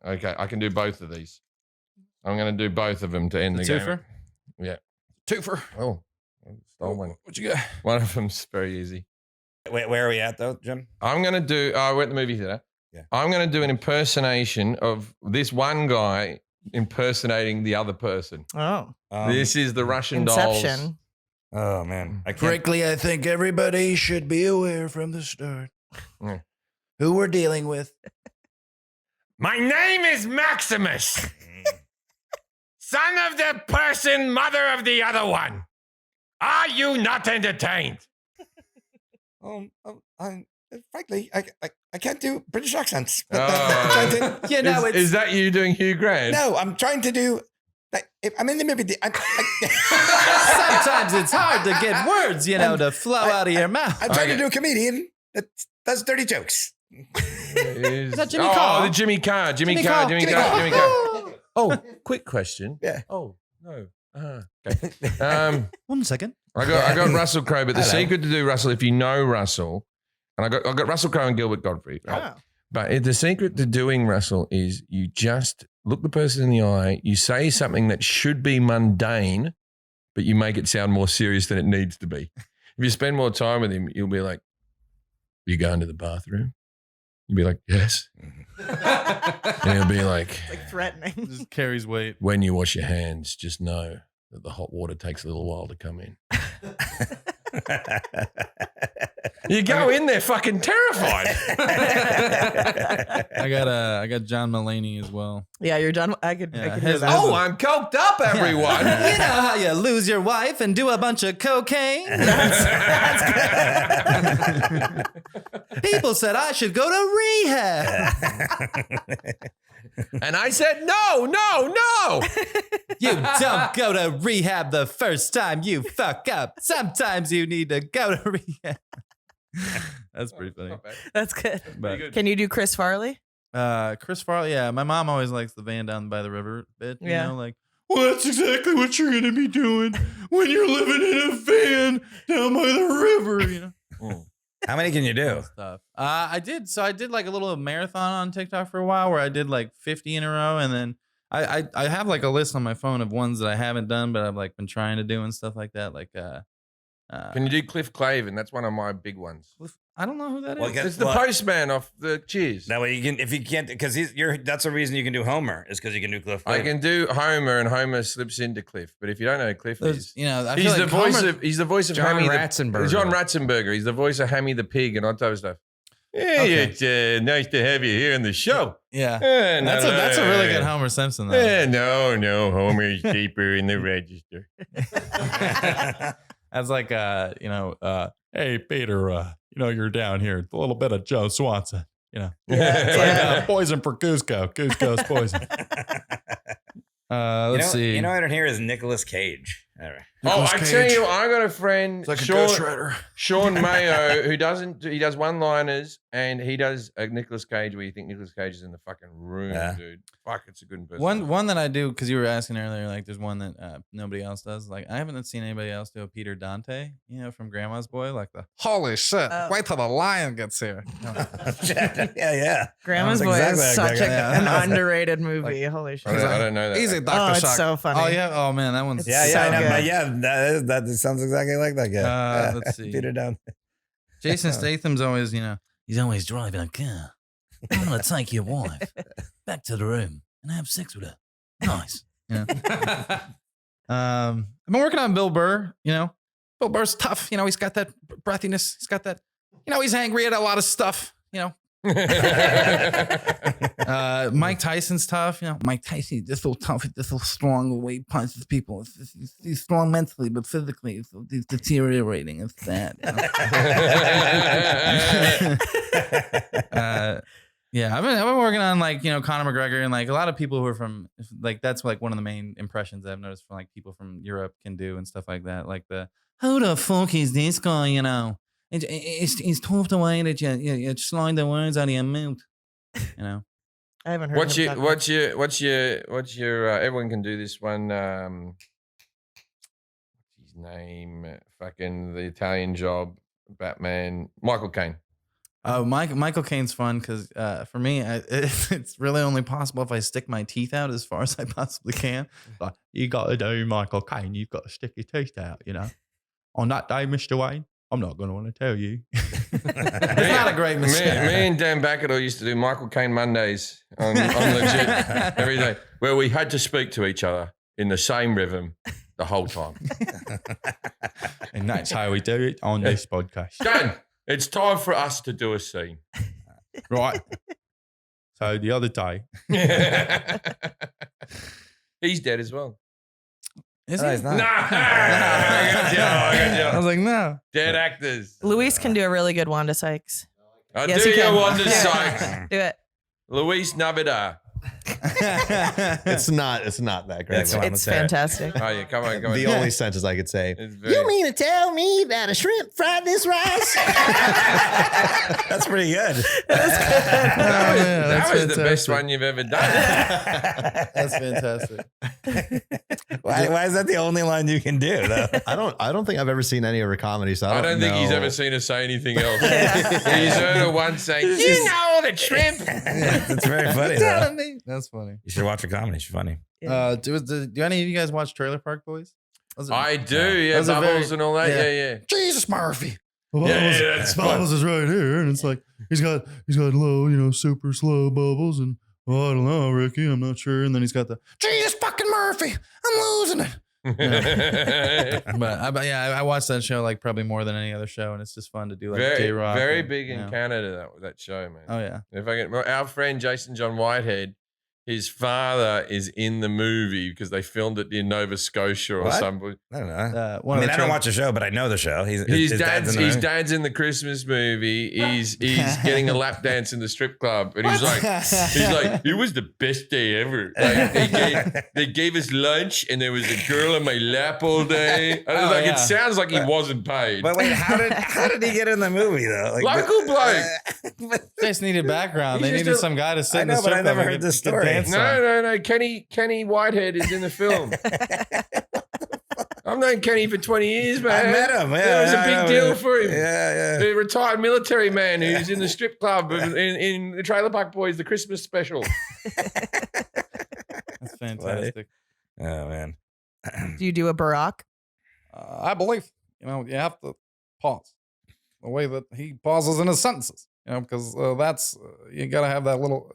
Speaker 1: Okay, I can do both of these. I'm going to do both of them to end the game.
Speaker 4: twofer?
Speaker 1: Yeah. Twofer. Oh, I stole one.
Speaker 6: What you got?
Speaker 1: One of them's very easy.
Speaker 3: Wait, where are we at though, Jim?
Speaker 1: I'm going to do, we're at the movie theater.
Speaker 3: Yeah.
Speaker 1: I'm going to do an impersonation of this one guy impersonating the other person.
Speaker 2: Oh,
Speaker 1: This is the Russian dolls.
Speaker 2: Inception.
Speaker 3: Oh man, I can't.
Speaker 5: Frankly, I think everybody should be aware from the start
Speaker 1: Mm.
Speaker 5: who we're dealing with.
Speaker 1: My name is Maximus, son of the person, mother of the other one. Are you not entertained?
Speaker 3: Frankly, I can't do British accents.
Speaker 4: You know,
Speaker 1: Is that you doing Hugh Grant?
Speaker 3: No, I'm trying to do. I'm in the movie.
Speaker 4: sometimes it's hard to get words, to flow out of your mouth.
Speaker 3: I'm trying to do a comedian that does dirty jokes.
Speaker 1: Is
Speaker 4: that Jimmy Carr?
Speaker 1: Oh, the Jimmy Carr.
Speaker 4: Jimmy Carr.
Speaker 1: Oh, quick question.
Speaker 3: Yeah.
Speaker 1: Oh, no. Okay.
Speaker 8: 1 second.
Speaker 1: I got Russell Crowe, but the
Speaker 3: Hello.
Speaker 1: secret to do Russell, if you know Russell, and I got Russell Crowe and Gilbert Gottfried. Right?
Speaker 2: Oh.
Speaker 1: But the secret to doing Russell is you just look the person in the eye, you say something that should be mundane, but you make it sound more serious than it needs to be. If you spend more time with him, you'll be like, "You going to the bathroom?" You'll be like, "Yes." And he'll be like,
Speaker 2: Like threatening.
Speaker 4: Just carries weight.
Speaker 1: "When you wash your hands, just know that the hot water takes a little while to come in." You go in there fucking terrified.
Speaker 4: I got John Mulaney as well.
Speaker 2: Yeah, you're done. I could hear
Speaker 4: his-
Speaker 2: that.
Speaker 1: Oh, I'm coked up, everyone.
Speaker 4: You know how you lose your wife and do a bunch of cocaine? People said I should go to rehab.
Speaker 1: And I said, no.
Speaker 4: You don't go to rehab the first time you fuck up. Sometimes you need to go to rehab. That's pretty funny.
Speaker 2: That's good.
Speaker 4: But,
Speaker 2: Can you do Chris Farley?
Speaker 4: Chris Farley, yeah. My mom always likes the van down by the river bit. You
Speaker 2: Yeah.
Speaker 4: know, like, well, that's exactly what you're going to be doing when you're living in a van down by the river, you know.
Speaker 3: How many can you do?
Speaker 4: Stuff. I did like a little marathon on TikTok for a while where I did like 50 in a row, and then I have like a list on my phone of ones that I haven't done but I've like been trying to do and stuff like that. Like
Speaker 1: Can you do Cliff Clavin? That's one of my big ones.
Speaker 4: I don't know who that is.
Speaker 3: Well,
Speaker 1: It's the postman off the Cheers.
Speaker 3: That way you can, if you can't, because that's the reason you can do Homer is because you can do Cliff.
Speaker 1: I
Speaker 3: Clavin.
Speaker 1: can do Homer, and Homer slips into Cliff. But if you don't know who Cliff is,
Speaker 4: You know, I
Speaker 1: he's
Speaker 4: feel
Speaker 1: the
Speaker 4: like
Speaker 1: voice
Speaker 4: Homer-
Speaker 1: of
Speaker 7: John
Speaker 1: Hammy
Speaker 7: Ratzenberger.
Speaker 1: John Ratzenberger. He's the voice of Hammy the pig and all that type of stuff. Yeah,
Speaker 4: Okay.
Speaker 1: it's nice to have you here in the show.
Speaker 4: Yeah.
Speaker 1: That's
Speaker 4: a really good Homer Simpson though.
Speaker 1: No, Homer's deeper in the register.
Speaker 4: That's like hey Peter, you're down here. A little bit of Joe Swanson, It's like poison for Cusco. Cusco's poison. Let's see.
Speaker 3: You know what I don't hear is Nicolas Cage. All right.
Speaker 1: Oh, I tell you, I got a friend,
Speaker 5: It's like a
Speaker 1: Sean,
Speaker 5: ghostwriter.
Speaker 1: Sean Mayo, who he does one-liners, and he does a Nicolas Cage where you think Nicolas Cage is in the fucking room,
Speaker 3: Yeah.
Speaker 1: dude. Fuck, it's a good person.
Speaker 4: One that I do, because you were asking earlier, like there's one that nobody else does. Like I haven't seen anybody else do a Peter Dante, from Grandma's Boy, like the holy shit,
Speaker 2: Oh.
Speaker 4: wait till the lion gets here.
Speaker 3: yeah.
Speaker 2: Grandma's
Speaker 3: That's
Speaker 2: Boy
Speaker 3: exactly
Speaker 2: is
Speaker 3: like
Speaker 2: such
Speaker 3: that.
Speaker 2: an underrated movie. Holy shit.
Speaker 1: I don't know that.
Speaker 4: Easy,
Speaker 2: Oh,
Speaker 4: Dr.
Speaker 2: it's
Speaker 4: Shock.
Speaker 2: so funny.
Speaker 4: Oh yeah, oh man, that one's
Speaker 3: Yeah,
Speaker 2: So
Speaker 3: I know.
Speaker 2: good.
Speaker 3: But yeah, that sounds exactly like that guy. Yeah.
Speaker 4: let's see.
Speaker 3: Peter down.
Speaker 4: Jason Statham's always,
Speaker 8: He's always driving a car. I'm going to take your wife back to the room and have sex with her. Nice.
Speaker 4: I've been working on Bill Burr, Bill Burr's tough, he's got that breathiness, he's got that, he's angry at a lot of stuff, Mike Tyson's tough, Mike Tyson, just so tough, just so strong the way he punches people. He's strong mentally, but physically, he's deteriorating. It's sad. Yeah, I've been working on Conor McGregor and a lot of people who are from that's one of the main impressions I've noticed from people from Europe can do and stuff like that. Like the who the fuck is this guy? It's tough the way that you slide the words out of your mouth.
Speaker 2: I haven't heard
Speaker 1: What's
Speaker 2: him
Speaker 1: your
Speaker 2: talk
Speaker 1: what's your everyone can do this one. What's his name? Fucking the Italian Job, Batman, Michael Caine.
Speaker 4: Oh, Michael Caine's fun because for me, it's really only possible if I stick my teeth out as far as I possibly can. Like, you got to do Michael Caine. You've got to stick your teeth out, On that day, Mr. Wayne, I'm not going to want to tell you. It's not a great mistake.
Speaker 1: Me and Dan Backett used to do Michael Caine Mondays on Legit every day, where we had to speak to each other in the same rhythm the whole time.
Speaker 4: And that's how we do it on this podcast.
Speaker 1: Dan, it's time for us to do a scene.
Speaker 4: Right. So the other day.
Speaker 1: He's dead as well.
Speaker 4: Is
Speaker 3: No,
Speaker 4: he?
Speaker 3: he's not.
Speaker 1: Nah, I got
Speaker 4: I was
Speaker 1: you.
Speaker 4: like, no.
Speaker 1: Dead actors.
Speaker 2: Luis can do a really good Wanda Sykes.
Speaker 1: I
Speaker 2: Yes,
Speaker 1: do
Speaker 2: he
Speaker 1: you
Speaker 2: can.
Speaker 1: Wanda
Speaker 2: Do it.
Speaker 1: Sykes.
Speaker 2: Do it.
Speaker 1: Luis Navidad.
Speaker 9: It's not that great.
Speaker 3: It's
Speaker 9: man.
Speaker 2: It's fantastic.
Speaker 1: Oh yeah, come on.
Speaker 9: The only sentence I could say.
Speaker 1: It's very-
Speaker 9: You mean to tell me that a shrimp fried this rice?
Speaker 3: That's pretty good.
Speaker 1: that was the best
Speaker 4: fantastic.
Speaker 1: one you've ever done.
Speaker 4: That's fantastic.
Speaker 3: Why is that the only line you can do though?
Speaker 9: I don't think I've ever seen any of her comedy. So
Speaker 1: I don't think he's
Speaker 9: know.
Speaker 1: ever seen her say anything else. He's heard her once say, "You know the shrimp."
Speaker 3: It's very funny though.
Speaker 4: That's funny.
Speaker 3: You should watch her comedy. She's funny.
Speaker 4: Do any of you guys watch Trailer Park Boys? Those are-
Speaker 1: I do, yeah,
Speaker 4: Those are
Speaker 1: bubbles
Speaker 4: very-
Speaker 1: and all that.
Speaker 4: yeah.
Speaker 1: Yeah.
Speaker 5: Jesus Murphy.
Speaker 1: Yeah, that's fun.
Speaker 6: Bubbles is right here, and it's like he's got low, super slow bubbles, and I don't know, Ricky, I'm not sure. And then he's got the
Speaker 5: Jesus fucking Murphy. I'm losing it.
Speaker 4: But I watched that show like probably more than any other show, and it's just fun to do like
Speaker 1: very,
Speaker 4: J-Rock.
Speaker 1: very
Speaker 4: and,
Speaker 1: big
Speaker 4: you
Speaker 1: in
Speaker 4: know.
Speaker 1: Canada. That show, man.
Speaker 4: Oh yeah.
Speaker 1: If I get our friend Jason John Whitehead, his father is in the movie because they filmed it in Nova Scotia or
Speaker 3: What?
Speaker 1: something.
Speaker 3: I don't know.
Speaker 4: Uh,
Speaker 3: I mean, I don't watch the show, but I know the show.
Speaker 1: His dad's
Speaker 3: in the movie.
Speaker 1: in the Christmas movie. He's getting a lap dance in the strip club, and he's like, it was the best day ever. Like, they gave us lunch, and there was a girl on my lap all day. I was
Speaker 4: yeah.
Speaker 1: it sounds like he wasn't paid.
Speaker 3: But wait, how did he get in the movie though? Like,
Speaker 1: Local bloke.
Speaker 4: They just needed background.
Speaker 1: He's
Speaker 4: They
Speaker 1: just
Speaker 4: needed
Speaker 1: a-
Speaker 4: some guy to sit
Speaker 3: I
Speaker 4: in the
Speaker 3: know, but
Speaker 4: strip
Speaker 3: I
Speaker 4: club
Speaker 3: never
Speaker 4: and
Speaker 3: heard
Speaker 4: get-
Speaker 3: this
Speaker 4: get
Speaker 3: story.
Speaker 4: danced on.
Speaker 1: No. Kenny Whitehead is in the film. I've known Kenny for 20 years, man.
Speaker 3: I met him. Yeah,
Speaker 1: it was
Speaker 3: I
Speaker 1: a
Speaker 3: know.
Speaker 1: big deal for him.
Speaker 3: Yeah.
Speaker 1: The retired military man who's in the strip club in the Trailer Park Boys, the Christmas special.
Speaker 4: That's fantastic.
Speaker 3: Oh man.
Speaker 2: Do you do a Barack?
Speaker 4: I believe you have to pause the way that he pauses in his sentences. Because that's you got to have that little,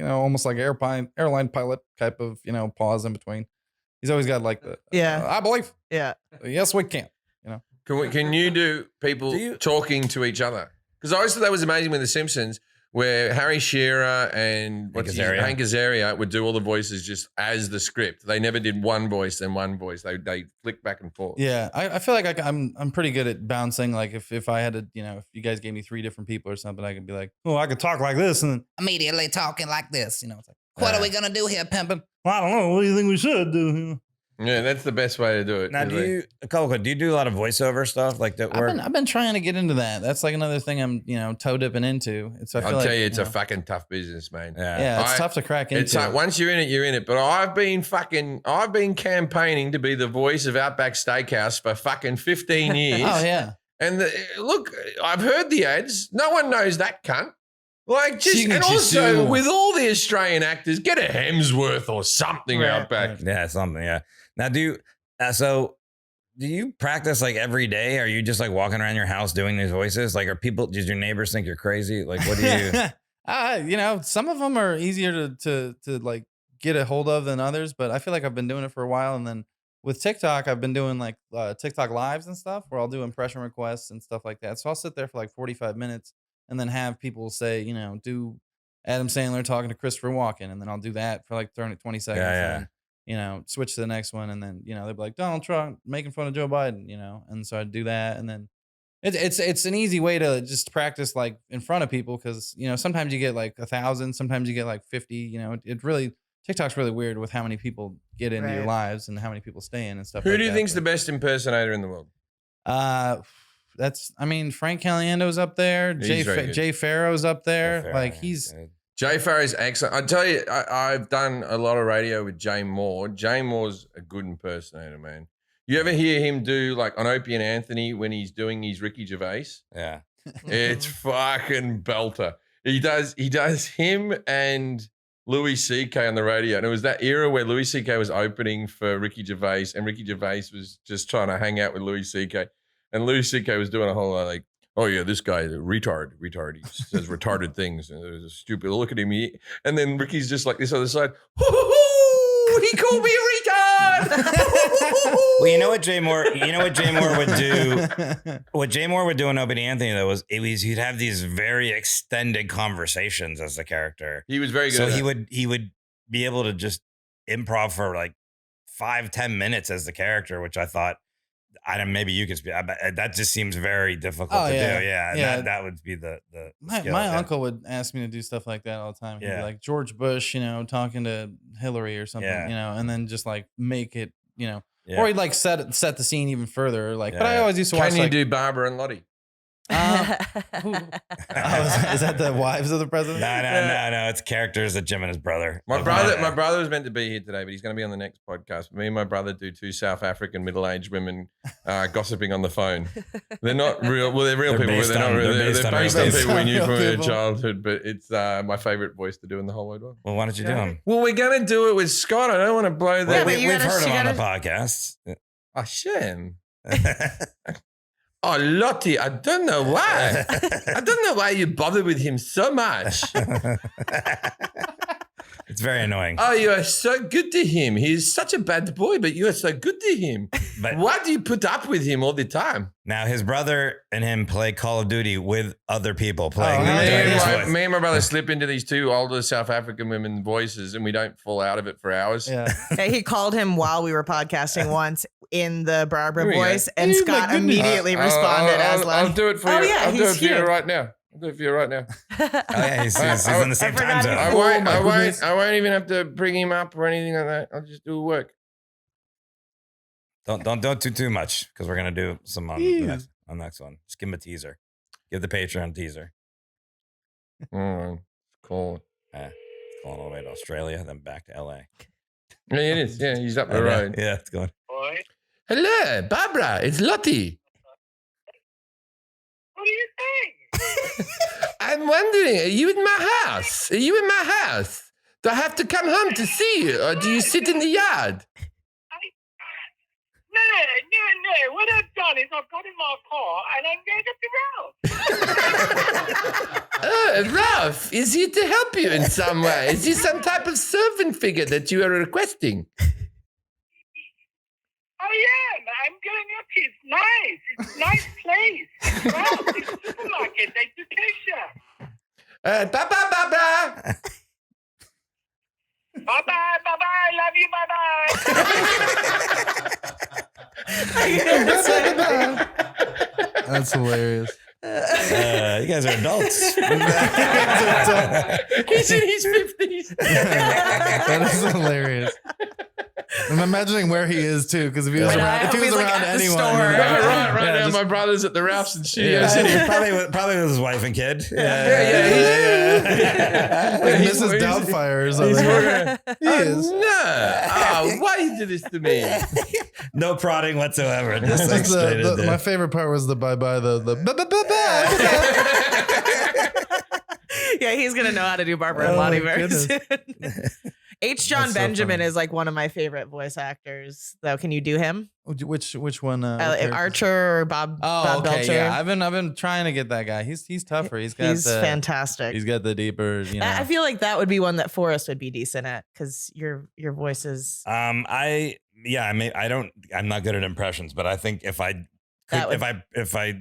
Speaker 4: almost like airline pilot type of pause in between. He's always got like the I believe.
Speaker 2: Yeah.
Speaker 4: Yes, we can.
Speaker 1: Can you do people talking to each other? Because I always thought that was amazing with The Simpsons, where Harry Shearer and Hank Azaria would do all the voices just as the script. They never did one voice and one voice. They flick back and forth.
Speaker 4: Yeah, I feel like I'm pretty good at bouncing. Like if I had to, if you guys gave me 3 different people or something, I could be like,
Speaker 6: I could talk like this, and then
Speaker 8: Immediately talking like this. It's like, what are we going to do here, pimpin'?
Speaker 6: I don't know. What do you think we should do?
Speaker 1: Yeah, that's the best way to do it.
Speaker 3: Now, do you do a lot of voiceover stuff like that?
Speaker 4: I've been trying to get into that. That's like another thing I'm toe dipping into.
Speaker 1: I'll tell you, it's a fucking tough business, man.
Speaker 4: Yeah, it's tough to crack into.
Speaker 1: It's like once you're in it, you're in it. But I've been campaigning to be the voice of Outback Steakhouse for fucking 15 years.
Speaker 4: Oh yeah.
Speaker 1: And look, I've heard the ads. No one knows that cunt. Like and also with all the Australian actors, get a Hemsworth or something out back.
Speaker 3: Right. Yeah, something. Yeah. Now, do you practice like every day? Are you just like walking around your house doing these voices? Like, does your neighbors think you're crazy? Like, what do you?
Speaker 4: Some of them are easier to like get a hold of than others, but I feel like I've been doing it for a while. And then with TikTok, I've been doing like TikTok lives and stuff where I'll do impression requests and stuff like that. So I'll sit there for like 45 minutes and then have people say, do Adam Sandler talking to Christopher Walken, and then I'll do that for like 20 seconds.
Speaker 3: Yeah.
Speaker 4: And then, switch to the next one, and then they'll be like Donald Trump making fun of Joe Biden, and so I do that, and then it's an easy way to just practice like in front of people because sometimes you get like 1,000, sometimes you get like 50. It really TikTok's really weird with how many people get into your lives and how many people stay in and stuff.
Speaker 1: Who do you think's the best impersonator in the world?
Speaker 4: Frank Caliendo's up there. Jay Farrow's up there.
Speaker 1: Jay Farrow's excellent. I tell you, I've done a lot of radio with Jay Moore. Jay Moore's a good impersonator, man. You ever hear him do like on Opie and Anthony when he's doing his Ricky Gervais?
Speaker 3: Yeah.
Speaker 1: It's fucking belter. He does him and Louis C.K. on the radio. And it was that era where Louis C.K. was opening for Ricky Gervais and Ricky Gervais was just trying to hang out with Louis C.K. And Louis C.K. was doing a whole like, oh yeah, this guy, retard. He says retarded things. And it was stupid. Look at him. And then Ricky's just like this other side. He called me a retard.
Speaker 3: Well, you know what Jay Moore would do? What Jay Moore would do in Opie Anthony though was he'd have these very extended conversations as the character.
Speaker 1: He was very good.
Speaker 3: So
Speaker 1: at
Speaker 3: he would be able to just improv for like 5-10 minutes as the character, which I thought, maybe you could speak. That just seems very difficult to do. Yeah. That would be the skill,
Speaker 4: my uncle would ask me to do stuff like that all the time. He'd be like George Bush, talking to Hillary or something, and then just like make it, or he'd like set the scene even further. Like, but I always used to watch.
Speaker 1: Can you do Barbara and Lottie?
Speaker 4: Is that the wives of the president?
Speaker 3: No. It's characters that Jim and his brother.
Speaker 1: My brother was meant to be here today, but he's going to be on the next podcast. Me and my brother do 2 South African middle-aged women gossiping on the phone. They're not real. Well, they're real people, but they're not real. They're based on people we knew from their childhood. But it's my favorite voice to do in the whole wide world.
Speaker 3: Well, why don't you do them?
Speaker 1: Well, we're going to do it with Scott. I don't want to blow that.
Speaker 3: We've heard him on the podcast.
Speaker 1: Oh, shame. Oh, Lottie, I don't know why. I don't know why you bother with him so much.
Speaker 3: It's very annoying.
Speaker 1: Oh, you are so good to him. He's such a bad boy, but you are so good to him. But why do you put up with him all the time?
Speaker 3: Now, his brother and him play Call of Duty with other people playing.
Speaker 1: Me and my brother slip into these 2 older South African women voices, and we don't fall out of it for hours.
Speaker 2: Yeah. He called him while we were podcasting once in the Barbara voice, and Scott immediately responded as like,
Speaker 1: I'll do it for you. I'll do it for you right now. I'll do it for you right now.
Speaker 3: He's in the same time zone.
Speaker 1: I won't even have to bring him up or anything like that. I'll just do work.
Speaker 3: Don't do too much, because we're gonna do some on the next one. Just give him a teaser. Give the Patreon teaser.
Speaker 1: Cool.
Speaker 3: It's going all the way to Australia, then back to LA.
Speaker 1: Yeah, it is. Yeah, he's up the road.
Speaker 3: Yeah, it's going.
Speaker 1: Hello, Barbara. It's Lottie.
Speaker 10: What do you think?
Speaker 1: I'm wondering, are you in my house? Do I have to come home to see you, or do you sit in the yard?
Speaker 10: No. What I've done is I've got in my car and I'm going up to Ralph.
Speaker 1: Oh, Ralph, is he to help you in some way? Is he some type of servant figure that you are requesting?
Speaker 10: I am. I'm going up. It's nice. It's a nice place. Ralph, it's a supermarket. They do picture.
Speaker 1: Bye-bye.
Speaker 10: Bye-bye. Love you. Bye-bye.
Speaker 4: That's hilarious.
Speaker 3: You guys are adults.
Speaker 1: He's in his 50s.
Speaker 4: That is hilarious. I'm imagining where he is too, because if he was around, around anyone,
Speaker 1: right now, my brother's at the Ralphs in Studio City.
Speaker 3: Probably with his wife and kid.
Speaker 4: Mrs. Doubtfire or something. He is.
Speaker 1: No. Oh, why you do this to me?
Speaker 3: No prodding whatsoever.
Speaker 4: My favorite part was the bye-bye,
Speaker 2: Yeah, he's gonna know how to do Barbara and Lottie very soon. H. John Benjamin is like one of my favorite voice actors, though. Can you do him?
Speaker 4: Which one?
Speaker 2: Archer or Bob Belcher?
Speaker 4: Yeah, I've been trying to get that guy. He's tougher. He's
Speaker 2: fantastic.
Speaker 4: He's got the deeper.
Speaker 2: I feel like that would be one that Forrest would be decent at, because your voice is.
Speaker 3: I'm not good at impressions, but I think if I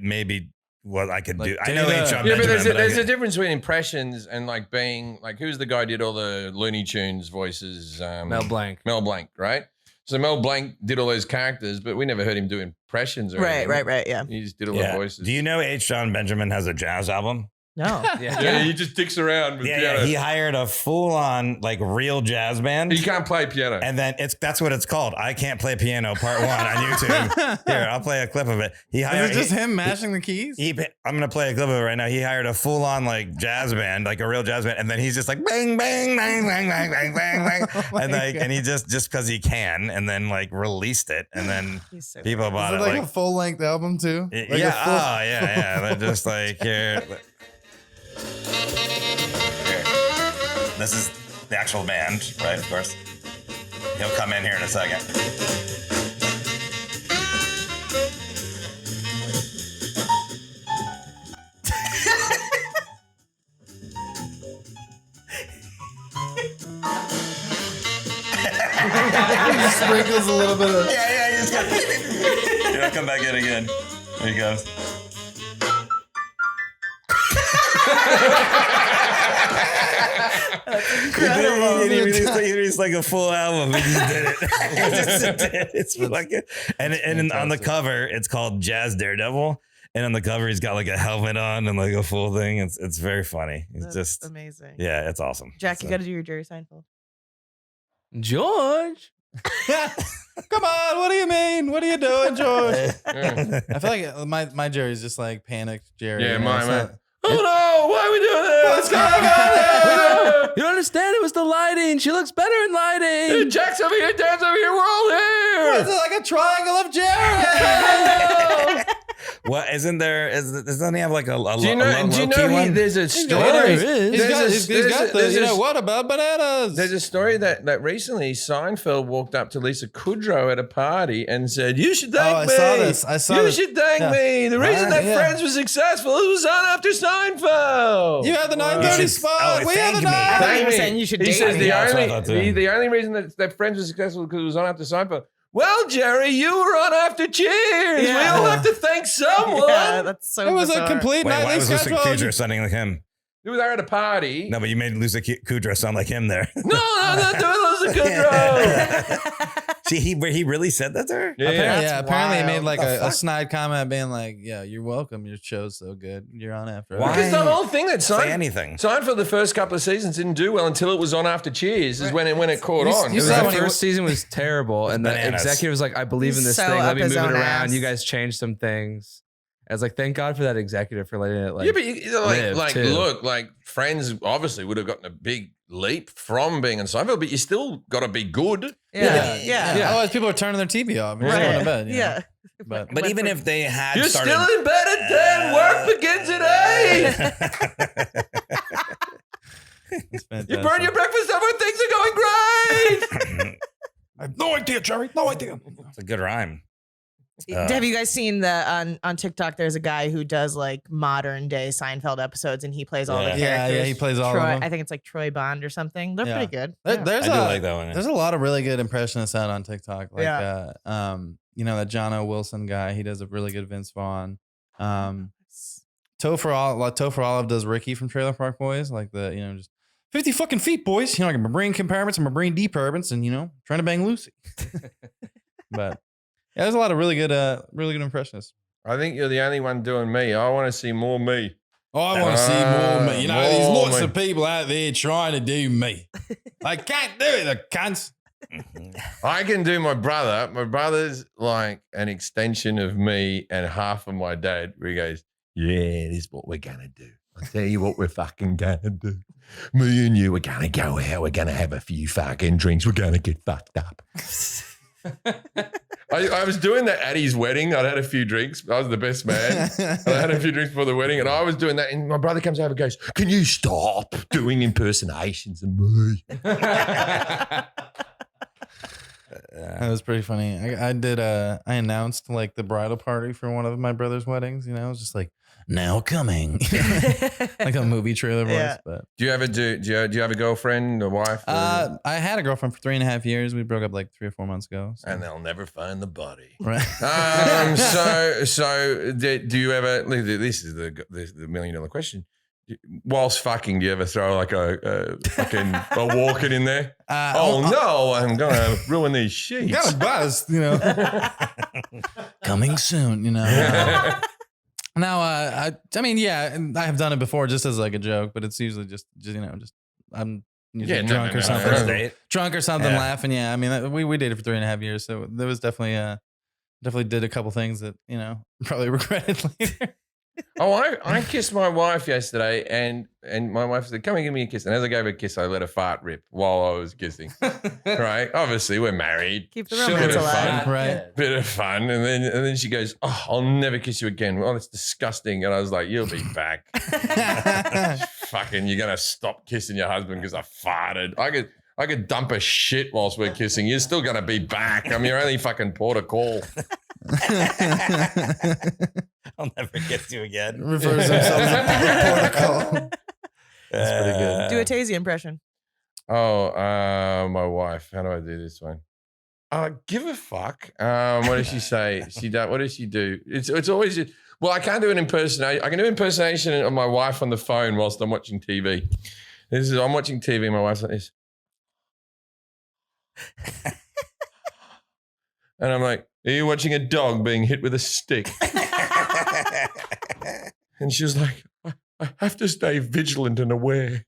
Speaker 3: maybe. What I could do. I know H. John Benjamin.
Speaker 1: But there's a difference between impressions and like being like, who's the guy who did all the Looney Tunes voices?
Speaker 7: Mel Blanc.
Speaker 1: Mel Blanc, right? So Mel Blanc did all those characters, but we never heard him do impressions or anything.
Speaker 2: Right. Yeah.
Speaker 1: He just did all the voices.
Speaker 3: Do you know H. John Benjamin has a jazz album?
Speaker 2: No.
Speaker 1: Yeah, he just dicks around with piano.
Speaker 3: He hired a full-on like real jazz band.
Speaker 1: He can't play piano.
Speaker 3: And then that's what it's called. I Can't Play Piano Part 1 on YouTube. Here, I'll play a clip of it.
Speaker 4: Is it just him mashing the keys?
Speaker 3: I'm going to play a clip of it right now. He hired a full-on like jazz band, like a real jazz band. And then he's just like bang, bang, bang, bang, bang, bang, bang, bang. And he just because he can, and then like released it. And then people bought it.
Speaker 4: Is it like a full-length album too?
Speaker 3: Yeah. They're just like, here. This is the actual band, right? Of course. He'll come in here in a second.
Speaker 4: Sprinkles a little bit of.
Speaker 3: Yeah, you just got. Here, come back in again. There he goes. It's like a full album. He just did it. It's like and on the cover, it's called Jazz Daredevil. And on the cover, he's got like a helmet on and like a full thing. It's very funny. It's
Speaker 2: That's
Speaker 3: just
Speaker 2: amazing.
Speaker 3: Yeah, it's awesome.
Speaker 2: Jack, you got to do your Jerry Seinfeld.
Speaker 7: George.
Speaker 4: Come on, what do you mean? What are you doing, George? I feel like my Jerry's just like panicked Jerry.
Speaker 1: Yeah,
Speaker 4: you know,
Speaker 1: mine.
Speaker 4: it's not-
Speaker 1: Oh no! Why are we doing this? What's going on here?
Speaker 7: You don't understand? It was the lighting. She looks better in lighting.
Speaker 1: Jack's over here, Dan's over here. We're all here.
Speaker 4: It's like a triangle of Jerry.
Speaker 3: What isn't there? Doesn't he have like a
Speaker 1: Do you know there's a story?
Speaker 4: He's got the, you know, what about bananas?
Speaker 1: There's a story that recently Seinfeld walked up to Lisa Kudrow at a party and said, "You should thank me.
Speaker 4: I saw
Speaker 1: you
Speaker 4: this.
Speaker 1: should thank me. The reason that Friends was successful, it was on after Seinfeld.
Speaker 4: You had the 9:30 spot. We had the 9.
Speaker 2: I thought you were saying you should
Speaker 1: He
Speaker 2: date
Speaker 1: says
Speaker 2: me.
Speaker 1: the only reason that Friends was successful because it was on after Seinfeld. Well, Jerry, you were on after Cheers.
Speaker 2: Yeah.
Speaker 1: We all have to thank someone.
Speaker 2: Yeah, that's so
Speaker 4: It was
Speaker 2: bizarre.
Speaker 4: a complete
Speaker 3: Wait, why
Speaker 4: nightly
Speaker 3: was Lucy
Speaker 4: schedule.
Speaker 3: Kudrow sounding like him?
Speaker 1: You were there at a party.
Speaker 3: No, but you made Lucy Kudrow sound like him there.
Speaker 1: No, I'm not doing Lucy Kudrow.
Speaker 3: See, he really said that to her?
Speaker 4: Apparently he made like
Speaker 3: What the
Speaker 4: a
Speaker 3: fuck?
Speaker 4: snide comment being like, "Yeah, you're welcome. Your show's so good. You're on after."
Speaker 3: Why?
Speaker 1: Because the whole thing that
Speaker 3: Say anything.
Speaker 1: Seinfeld, the first couple of seasons didn't do well until it was on after Cheers, is when it caught on.
Speaker 7: It was
Speaker 4: saw
Speaker 7: the
Speaker 4: when he
Speaker 7: first season was terrible, and the
Speaker 3: bananas.
Speaker 7: executive was like, "I believe in
Speaker 2: He's
Speaker 7: this
Speaker 2: so
Speaker 7: thing. Let
Speaker 2: up
Speaker 7: me
Speaker 2: his
Speaker 7: move it
Speaker 2: own
Speaker 7: around.
Speaker 2: ass.
Speaker 7: You guys changed some things." I was like, "Thank God for that executive for letting it like."
Speaker 1: Yeah, but you
Speaker 7: live, too.
Speaker 1: look, like Friends obviously would have gotten a big leap from being on Seinfeld, but you still got to be good.
Speaker 2: Yeah.
Speaker 4: Otherwise, people are turning their TV off and just
Speaker 2: Right.
Speaker 4: going to bed. you know?
Speaker 2: Yeah.
Speaker 4: But
Speaker 3: Even if they had
Speaker 1: You're
Speaker 3: started...
Speaker 1: still in bed at 10. Work begins at 8.
Speaker 4: it's fantastic.
Speaker 1: You burn your breakfast over. Things are going great.
Speaker 6: I have no idea, Jerry. No idea.
Speaker 3: It's a good rhyme.
Speaker 2: Have you guys seen the on TikTok? There's a guy who does like modern day Seinfeld episodes, and he plays all the
Speaker 3: Yeah.
Speaker 2: characters.
Speaker 4: Yeah, he plays all
Speaker 2: Troy,
Speaker 4: of them.
Speaker 2: I think it's like Troy Bond or something. They're
Speaker 4: Yeah.
Speaker 2: pretty good.
Speaker 4: There-
Speaker 2: Yeah.
Speaker 4: There's
Speaker 3: I do
Speaker 4: a
Speaker 3: like that one.
Speaker 4: there's a lot of really good impressionists out on TikTok. Like
Speaker 2: Yeah.
Speaker 4: you know, that John O. Wilson guy, he does a really good Vince Vaughn. Topher Olive does Ricky from Trailer Park Boys, like the, you know, just 50 fucking feet, boys. You know, I got my brain compartments and my brain departments, and you know, trying to bang Lucy. But yeah, there's a lot of really good impressionists.
Speaker 1: I think you're the only one doing me. I want to see more me.
Speaker 4: Oh, I want to see more me. You know, there's
Speaker 1: more
Speaker 4: lots
Speaker 1: me.
Speaker 4: of people out there trying to do me. They can't do it, the cunts.
Speaker 1: I can do my brother. My brother's like an extension of me and half of my dad, where he goes, "Yeah, this is what we're going to do. I'll tell you what we're fucking going to do. Me and you are going to go out. We're going to have a few fucking drinks. We're going to get fucked up." I was doing that at his wedding. I'd had a few drinks. I was the best man. I had a few drinks before the wedding, and I was doing that. And my brother comes over and goes, "Can you stop doing impersonations of me?"
Speaker 4: That was pretty funny. I announced like the bridal party for one of my brother's weddings. You know, it was just like, now coming, like a movie trailer voice.
Speaker 2: Yeah.
Speaker 4: But
Speaker 1: Do you have a girlfriend or wife?
Speaker 4: I had a girlfriend for 3.5 years. We broke up like 3 or 4 months ago. So.
Speaker 1: And they'll never find the body.
Speaker 4: Right.
Speaker 1: So do you ever? This is the $1 million question. Whilst fucking, do you ever throw like a fucking a walking in there? No, I'm gonna ruin these sheets.
Speaker 4: Got a buzz, you know. Coming soon, you know. Now, I mean, yeah, I have done it before just as like a joke, but it's usually just you know, just I'm usually drunk or something.
Speaker 3: First date.
Speaker 4: Drunk or something,
Speaker 3: Yeah.
Speaker 4: laughing. Yeah, I mean, we dated for 3.5 years, so there was definitely did a couple things that you know probably regretted later.
Speaker 1: Oh, I kissed my wife yesterday, and my wife said, "Come and give me a kiss." And as I gave her a kiss, I let a fart rip while I was kissing. Right? Obviously, we're married.
Speaker 2: Keep the
Speaker 1: Bit
Speaker 2: romance
Speaker 1: of
Speaker 2: alive.
Speaker 1: fun.
Speaker 4: Right.
Speaker 1: Bit of fun, and then she goes, "Oh, I'll never kiss you again." Well, it's disgusting. And I was like, "You'll be back." Fucking, you're gonna stop kissing your husband because I farted. I could dump a shit whilst we're kissing. You're still gonna be back. I mean, you're only fucking port of call.
Speaker 3: I'll never kiss you again.
Speaker 4: Refers himself as a protocol.
Speaker 3: That's
Speaker 4: pretty good.
Speaker 2: Do a Tazy impression.
Speaker 1: My wife. How do I do this one? Give a fuck. What does she say? What does she do? It's always. Well, I can't do an impersonation. I can do impersonation of my wife on the phone whilst I'm watching TV. I'm watching TV and my wife's like this. And I'm like, are you watching a dog being hit with a stick? And she was like, I have to stay vigilant and aware.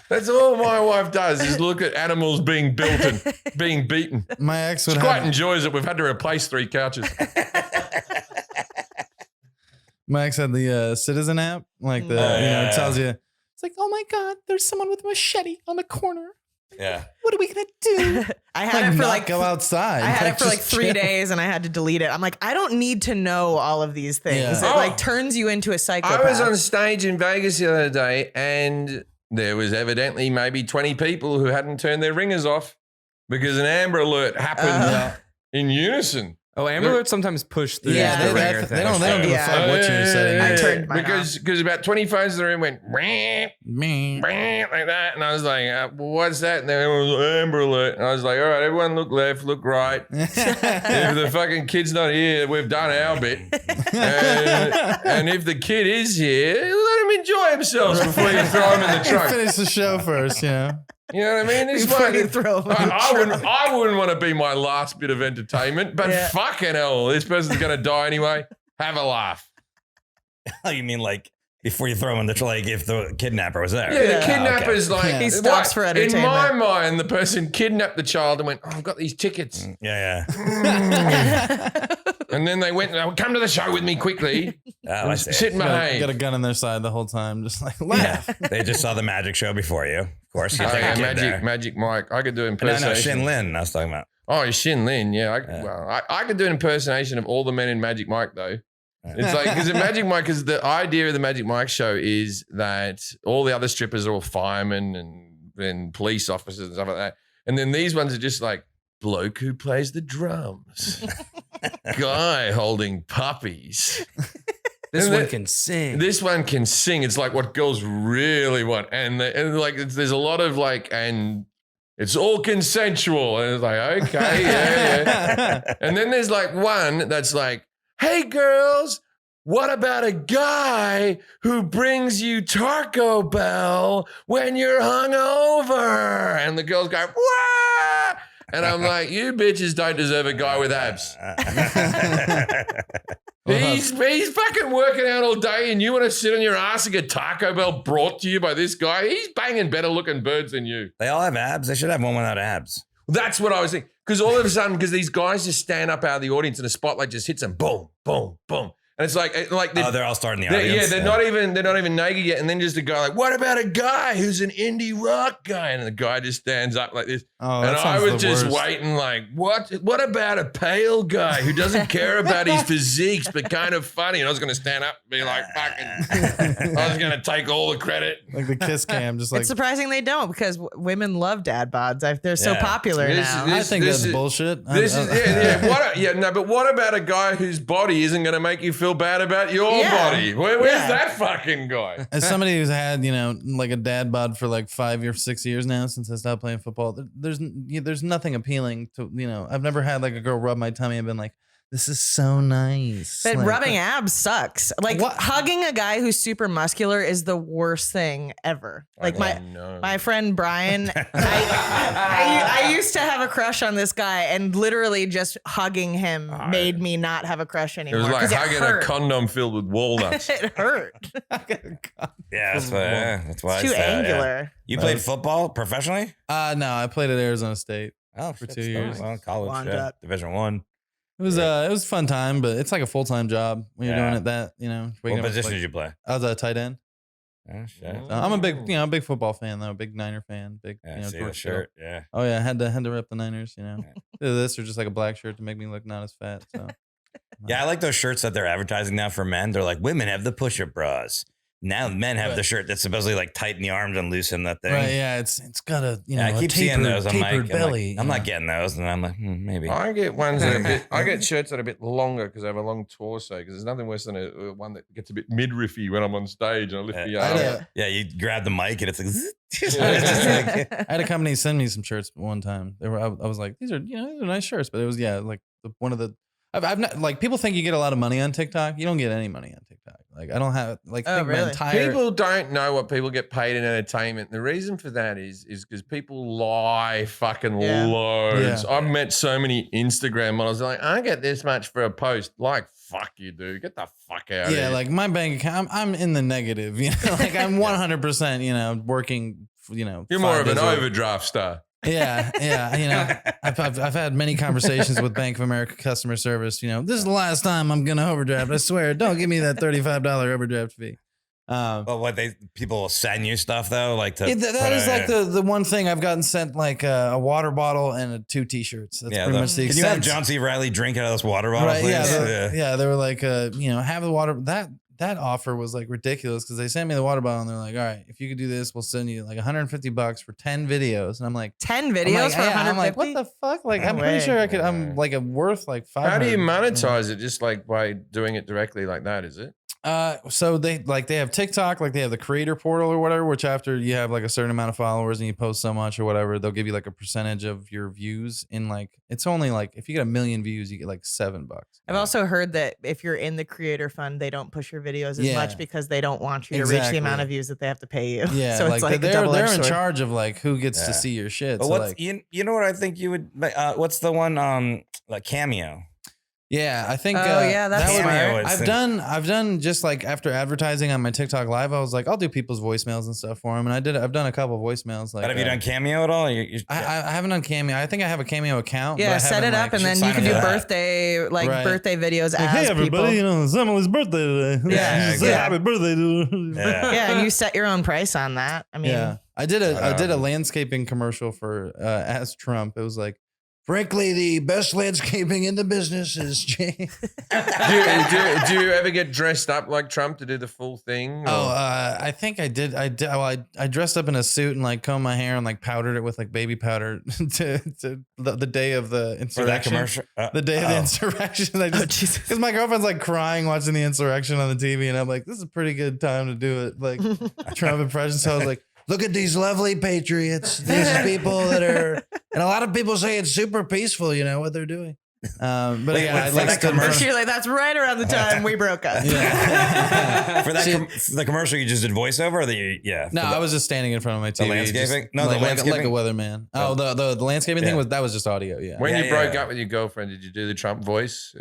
Speaker 1: That's all my wife does is look at animals being built and being beaten.
Speaker 4: My ex would
Speaker 1: She quite enjoys it. We've had to replace 3 couches.
Speaker 4: My ex had the Citizen app, like it tells you. It's like, oh my god, there's someone with a machete on the corner.
Speaker 3: Yeah.
Speaker 4: What are we gonna do?
Speaker 2: I had it for like
Speaker 4: go outside.
Speaker 2: I had it for like
Speaker 4: just
Speaker 2: 3
Speaker 4: chill.
Speaker 2: days and I had to delete it. I'm like, I don't need to know all of these things.
Speaker 4: Yeah.
Speaker 2: It like turns you into a psychopath.
Speaker 1: I was on stage in Vegas the other day and there was evidently maybe 20 people who hadn't turned their ringers off because an Amber Alert happened in unison.
Speaker 7: Oh, Amber Alerts sometimes push through
Speaker 2: Yeah,
Speaker 7: the
Speaker 2: they
Speaker 7: ringer thing.
Speaker 4: They don't give a fuck what you're saying.
Speaker 2: I turned mine
Speaker 1: because about 20 phones in the room went like that, and I was like, "What's that?" And then it was Amber Alert, and I was like, "All right, everyone, look left, look right. If the fucking kid's not here, we've done our bit, and if the kid is here, let him enjoy himself before you throw him in the trunk."
Speaker 4: Finish the show first, you know.
Speaker 1: You know what I mean? This
Speaker 2: Before
Speaker 1: one,
Speaker 2: you throw him in the
Speaker 1: I wouldn't want to be my last bit of entertainment, but fucking hell, this person's going to die anyway. Have a laugh.
Speaker 3: Oh, you mean like before you throw him in the like if the kidnapper was there?
Speaker 1: Yeah, the kidnapper's like
Speaker 2: He stops for entertainment.
Speaker 1: In my mind, the person kidnapped the child and went, "Oh, I've got these tickets."
Speaker 3: Yeah.
Speaker 1: And then they went, "Come to the show with me quickly."
Speaker 3: I see.
Speaker 1: Sit and behave.
Speaker 4: Got a gun in their side the whole time, just like laugh.
Speaker 3: They just saw the magic show before you. Of course, you take a kid there.
Speaker 1: Magic Mike. I could do
Speaker 3: No,
Speaker 1: impersonation.
Speaker 3: Shin Lin. I was talking about.
Speaker 1: Oh, Shin Lin. Yeah, I could do an impersonation of all the men in Magic Mike though. It's like because in Magic Mike, because the idea of the Magic Mike show is that all the other strippers are all firemen and police officers and stuff like that, and then these ones are just like bloke who plays the drums, guy holding puppies.
Speaker 7: This one can sing.
Speaker 1: This one can sing. It's like what girls really want, and like there's a lot of like, and it's all consensual, and it's like okay, yeah. And then there's like one that's like, hey girls, what about a guy who brings you Taco Bell when you're hungover? And the girls go, what? And I'm like, you bitches don't deserve a guy with abs. He's fucking working out all day and you want to sit on your ass and get Taco Bell brought to you by this guy? He's banging better looking birds than you.
Speaker 3: They all have abs. They should have one without abs.
Speaker 1: That's what I was thinking. Because all of a sudden, because these guys just stand up out of the audience and the spotlight just hits them, boom, boom, boom. And it's like
Speaker 3: they're all starting the audience.
Speaker 1: Yeah, they're not even naked yet. And then just a guy like, what about a guy who's an indie rock guy? And the guy just stands up like this.
Speaker 4: Oh,
Speaker 1: and I was just waiting like, what about a pale guy who doesn't care about his physiques but kind of funny? And I was going to stand up and be like, fucking, I was going to take all the credit.
Speaker 4: Like the kiss cam, just like.
Speaker 2: It's surprising they don't because women love dad bods. They're so popular now.
Speaker 4: I think that's bullshit.
Speaker 1: But what about a guy whose body isn't going to make you feel bad about your body? Where's that fucking guy?
Speaker 4: As somebody who's had, like a dad bod for like 5 or 6 years now since I stopped playing football, there's nothing appealing to, I've never had like a girl rub my tummy and been like, this is so nice.
Speaker 2: But
Speaker 4: like,
Speaker 2: rubbing abs sucks. Like hugging a guy who's super muscular is the worst thing ever. Like my friend Brian, I used to have a crush on this guy, and literally just hugging him made me not have a crush
Speaker 1: It
Speaker 2: anymore.
Speaker 1: was like
Speaker 2: 'cause
Speaker 1: hugging a condom filled with walnuts.
Speaker 2: It hurt.
Speaker 3: Yeah, that's why
Speaker 2: It's
Speaker 3: I
Speaker 2: too
Speaker 3: said,
Speaker 2: angular.
Speaker 3: You played football professionally?
Speaker 4: No, I played at Arizona State.
Speaker 3: For
Speaker 4: 2 years.
Speaker 3: Well, college,
Speaker 2: Wanda.
Speaker 3: Division I.
Speaker 4: It was a fun time, but it's like a full time job when you're doing it.
Speaker 3: What position did you play?
Speaker 4: I was a tight end.
Speaker 3: Oh shit!
Speaker 4: I'm a big football fan though, big Niner fan, big
Speaker 3: see the
Speaker 4: George
Speaker 3: shirt.
Speaker 4: Kittle.
Speaker 3: Yeah.
Speaker 4: Oh yeah, I had to rep the Niners. Either this or just like a black shirt to make me look not as fat. So
Speaker 3: Yeah, I like those shirts that they're advertising now for men. They're like, women have the push-up bras. now men have the shirt that's supposedly like tighten the arms and loosen that thing.
Speaker 4: Right? Yeah, it's got a
Speaker 3: I keep seeing those. I'm like,
Speaker 4: belly.
Speaker 3: I'm not getting those, and I'm like, maybe.
Speaker 1: I get ones that are a bit. I get shirts that are a bit longer because I have a long torso. Because there's nothing worse than a one that gets a bit midriffy when I'm on stage and I lift the arm.
Speaker 3: Yeah, you grab the mic and it's like.
Speaker 4: It's just like I had a company send me some shirts one time. They were. I was like, these are these are nice shirts, but it was like one of the. I've not like people think you get a lot of money on TikTok. You don't get any money on TikTok. Like I don't have like
Speaker 2: Oh,
Speaker 4: think my
Speaker 2: really?
Speaker 4: entire
Speaker 1: People don't know what people get paid in entertainment. The reason for that is because people lie fucking loads.
Speaker 4: Yeah.
Speaker 1: I've met so many Instagram models like, I get this much for a post. Like, fuck you, dude. Get the fuck out of here.
Speaker 4: yeah, like my bank account, I'm in the negative. You know, like I'm 100%. Working.
Speaker 1: You're more of an overdraft star.
Speaker 4: Yeah. I've had many conversations with Bank of America customer service. This is the last time I'm gonna overdraft. I swear, don't give me that $35 overdraft fee.
Speaker 3: But people will send you stuff though, like to.
Speaker 4: That is like the one thing I've gotten sent, like a water bottle and 2 T-shirts. That's pretty much the
Speaker 3: extent. Can you have John C. Reilly drink out of this water bottle,
Speaker 4: right,
Speaker 3: please?
Speaker 4: Yeah, they were like, have the water. That offer was like ridiculous because they sent me the water bottle and they're like, all right, if you could do this, we'll send you like $150 for 10 videos. And I'm like,
Speaker 2: 10 videos for 150?
Speaker 4: I'm like, what the fuck? Like, I'm pretty sure I could. I'm like worth like 500.
Speaker 1: How do you monetize it? Just like by doing it directly like that, is it?
Speaker 4: So they have TikTok, like they have the creator portal or whatever, which after you have like a certain amount of followers and you post so much or whatever, they'll give you like a percentage of your views in like, it's only like, if you get 1 million views, you get like $7.
Speaker 2: I've also heard that if you're in the creator fund, they don't push your videos as much because they don't want you to reach the amount of views that they have to pay you.
Speaker 4: Yeah.
Speaker 2: So it's like
Speaker 4: they're in charge of like who gets to see your shit.
Speaker 3: But
Speaker 4: so
Speaker 3: what's,
Speaker 4: like,
Speaker 3: you know what I think you would, what's the one, like Cameo?
Speaker 4: Yeah, I think.
Speaker 2: that's smart.
Speaker 4: I've done just like after advertising on my TikTok live, I was like, I'll do people's voicemails and stuff for them, and I've done a couple voicemails. Like,
Speaker 3: but have you done Cameo at all?
Speaker 4: I haven't done Cameo. I think I have a Cameo account.
Speaker 2: Yeah, set it up, and then you can do birthday videos as
Speaker 4: hey, everybody,
Speaker 2: people.
Speaker 4: it's Emily's birthday today.
Speaker 2: Yeah,
Speaker 4: Say happy birthday to her.
Speaker 2: Yeah, and you set your own price on that. I mean,
Speaker 4: yeah, I did a landscaping commercial for Ask Trump. It was like,
Speaker 5: frankly, the best landscaping in the business is Jay.
Speaker 1: do you ever get dressed up like Trump to do the full thing? Or?
Speaker 4: I think I did. I dressed up in a suit and like combed my hair and like powdered it with like baby powder to the day of the insurrection.
Speaker 3: For that commercial?
Speaker 4: The day of the insurrection. Because my girlfriend's like crying watching the insurrection on the TV, and I'm like, this is a pretty good time to do it. Like Trump impression. So I was like,
Speaker 5: look at these lovely patriots. These are people that are, and a lot of people say it's super peaceful, what they're doing.
Speaker 4: But yeah, I like
Speaker 2: You're like, that's right around the time we broke up.
Speaker 3: For the commercial, you just did voiceover, or
Speaker 4: No, I was just standing in front of my TV.
Speaker 3: The landscaping? No, the landscaping?
Speaker 4: Like a weatherman. Oh, the landscaping thing was just audio. Yeah.
Speaker 1: When you broke up with your girlfriend, did you do the Trump voice?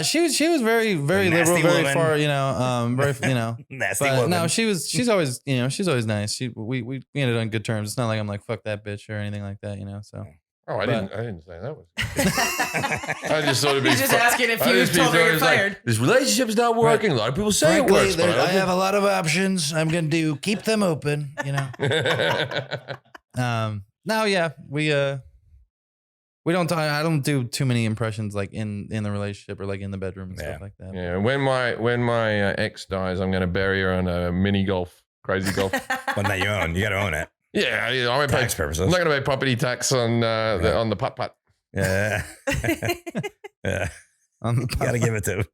Speaker 4: She was very liberal, very
Speaker 3: woman.
Speaker 4: far, very
Speaker 3: Nasty
Speaker 4: but
Speaker 3: woman.
Speaker 4: no, she's always nice. We ended on good terms. It's not like I'm like fuck that bitch or anything like that. So.
Speaker 1: Oh, I didn't say that was. I just thought it'd be.
Speaker 2: He's just asking if you told her you're fired.
Speaker 1: Like, this relationship's not working. A lot of people say
Speaker 5: Frankly,
Speaker 1: it works. But
Speaker 5: I have a lot of options. I'm going to keep them open.
Speaker 4: No, yeah, we don't. I don't do too many impressions like in the relationship or like in the bedroom and stuff like that.
Speaker 1: Yeah, when my ex dies, I'm going to bury her on a mini golf, crazy golf.
Speaker 3: One that you own, you got to own it.
Speaker 1: Yeah, I won't
Speaker 3: Tax purposes.
Speaker 1: I'm not going to pay property tax on the putt.
Speaker 3: Yeah, yeah. You got to give it to him.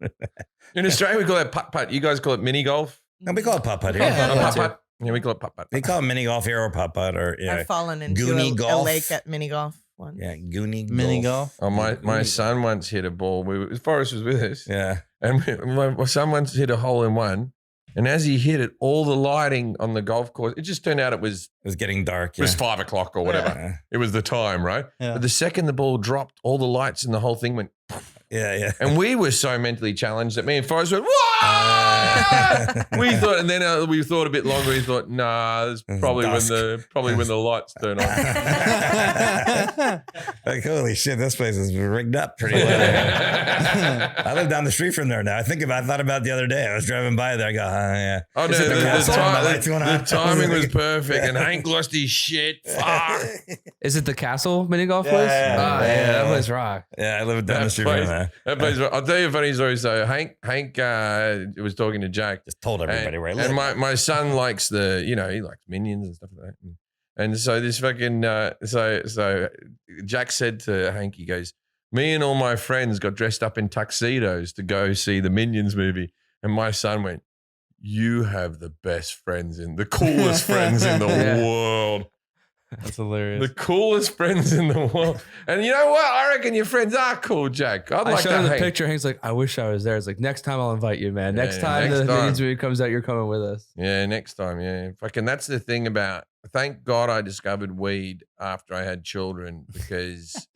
Speaker 1: In Australia, we call it putt. You guys call it mini golf.
Speaker 3: No, we call it putt here.
Speaker 1: Putt. Yeah, we call it putt.
Speaker 3: We call it mini golf here or putt or
Speaker 2: I've fallen into
Speaker 3: Goonie
Speaker 2: a
Speaker 3: golf.
Speaker 2: lake at mini golf once.
Speaker 3: Yeah, Goonie
Speaker 4: mini golf.
Speaker 1: Oh, my son once hit a ball. Forrest was with us.
Speaker 3: Yeah,
Speaker 1: and my son once hit a hole in one. And as he hit it, all the lighting on the golf course, it just turned out it was
Speaker 3: getting dark.
Speaker 1: It was 5 o'clock or whatever.
Speaker 3: Yeah.
Speaker 1: It was the time, right?
Speaker 4: Yeah.
Speaker 1: But the second the ball dropped, all the lights and the whole thing went.
Speaker 3: Yeah.
Speaker 1: And we were so mentally challenged that me and Forrest went, "Whoa!" We thought, and then we thought a bit longer. We thought, nah, it's probably when the lights turn on.
Speaker 3: Like, holy shit, this place is rigged up pretty well. I live down the street from there now. I thought about it the other day. I was driving by there. I go, yeah.
Speaker 1: Oh no, the timing was perfect, and Hank lost his shit. Fuck.
Speaker 7: Is it the Castle mini golf place?
Speaker 3: Yeah.
Speaker 7: That place rock.
Speaker 3: Yeah, I live down the street from that. Yeah.
Speaker 1: I'll tell you a funny story. So Hank was talking to Jack.
Speaker 3: Just told everybody where I live.
Speaker 1: And my son likes he likes Minions and stuff like that. And so this fucking so Jack said to Hank, he goes, me and all my friends got dressed up in tuxedos to go see the Minions movie. And my son went, you have the best friends the coolest friends in the world.
Speaker 4: That's hilarious.
Speaker 1: The coolest friends in the world. And you know what? I reckon your friends are cool, Jack.
Speaker 7: I showed him the picture. Hank's like, I wish I was there. It's like, next time I'll invite you, man. Next time the Minions movie comes out, you're coming with us.
Speaker 1: Yeah, next time. Yeah. Fucking that's the thing about, thank God I discovered weed after I had children because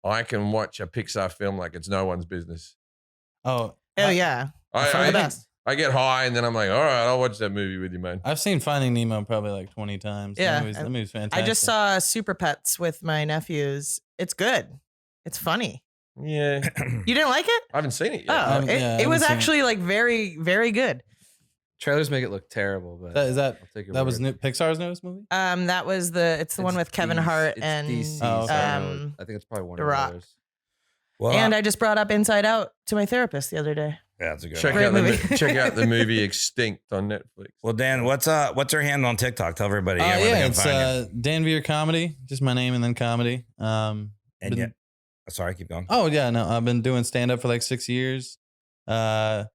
Speaker 1: I can watch a Pixar film like it's no one's business.
Speaker 4: Oh,
Speaker 2: yeah.
Speaker 1: I get high and then I'm like, all right, I'll watch that movie with you, man.
Speaker 4: I've seen Finding Nemo probably like 20 times.
Speaker 2: Yeah.
Speaker 4: That movie's fantastic.
Speaker 2: I just saw Super Pets with my nephews. It's good. It's funny.
Speaker 1: Yeah.
Speaker 2: You didn't like it?
Speaker 1: I haven't seen it yet.
Speaker 2: Oh, it was actually like very, very good.
Speaker 7: Trailers make it look terrible, but
Speaker 4: that was Pixar's newest movie?
Speaker 2: That was the one with Kevin Hart and
Speaker 7: DC,
Speaker 2: I
Speaker 7: think it's probably one
Speaker 2: The
Speaker 7: of
Speaker 2: Rock.
Speaker 7: those.
Speaker 3: Well,
Speaker 2: and I just brought up Inside Out to my therapist the other day.
Speaker 3: yeah, that's a good
Speaker 1: Check
Speaker 3: one.
Speaker 1: out the movie Extinct on Netflix.
Speaker 3: Well, Dan, what's your handle on TikTok? Tell everybody. Where they can
Speaker 4: it's
Speaker 3: find you.
Speaker 4: Dan Vear Comedy, just my name and then comedy.
Speaker 3: Sorry, keep going.
Speaker 4: Oh yeah, no, I've been doing stand up for like 6 years. I've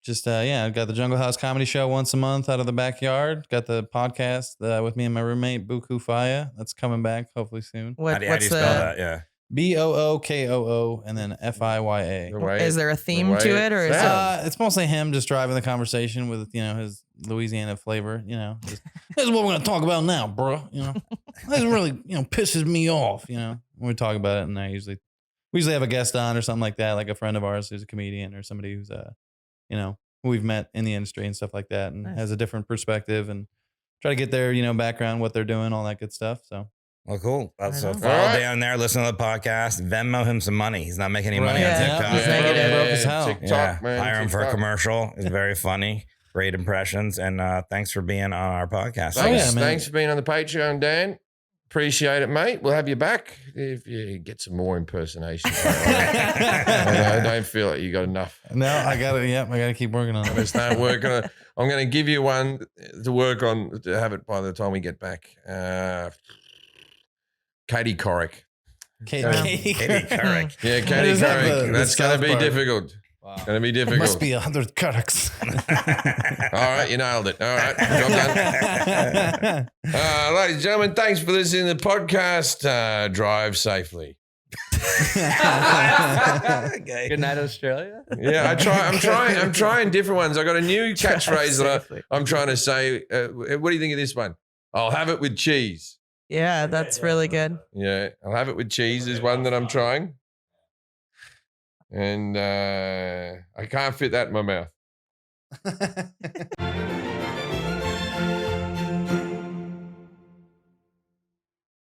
Speaker 4: got the Jungle House Comedy Show once a month out of the backyard. Got the podcast with me and my roommate Buku Faya. That's coming back hopefully soon.
Speaker 3: How do you spell that? Yeah.
Speaker 4: BOOKOO and then FIYA.
Speaker 2: Is there a theme to it, or is
Speaker 4: it's mostly him just driving the conversation with his Louisiana flavor. This is what we're gonna talk about now, bro. This really pisses me off. When we talk about it, and we usually have a guest on or something like that, like a friend of ours who's a comedian or somebody who's who we've met in the industry and stuff like that, and has a different perspective and try to get their background, what they're doing, all that good stuff. So.
Speaker 3: Well, cool. So follow down there, listen to the podcast, Venmo him some money. He's not making any money on TikTok.
Speaker 2: He's negative.
Speaker 4: Broke as hell.
Speaker 1: TikTok, man.
Speaker 3: Hire him for a commercial. It's very funny. Great impressions. And thanks for being on our podcast.
Speaker 1: Thanks for being on the Patreon, Dan. Appreciate it, mate. We'll have you back if you get some more impersonations. I don't feel like you got enough.
Speaker 4: No, I got it. I got to keep working on it.
Speaker 1: Start working on it. I'm going to give you one to work on to have it by the time we get back. Katie Couric.
Speaker 4: Katie
Speaker 3: Couric.
Speaker 1: Yeah, Katie Couric. That's going to be difficult. Wow. Going to be difficult.
Speaker 4: Must be 100 Courics.
Speaker 1: All right, you nailed it. All right, job done. Ladies and gentlemen, thanks for listening to the podcast. Drive safely.
Speaker 7: Okay. Good night, Australia.
Speaker 1: Yeah, I'm trying different ones. I got a new catchphrase that I'm trying to say. What do you think of this one? I'll have it with cheese.
Speaker 2: Yeah, that's really good.
Speaker 1: Yeah, I'll have it with cheese is one that I'm trying. And I can't fit that in my mouth.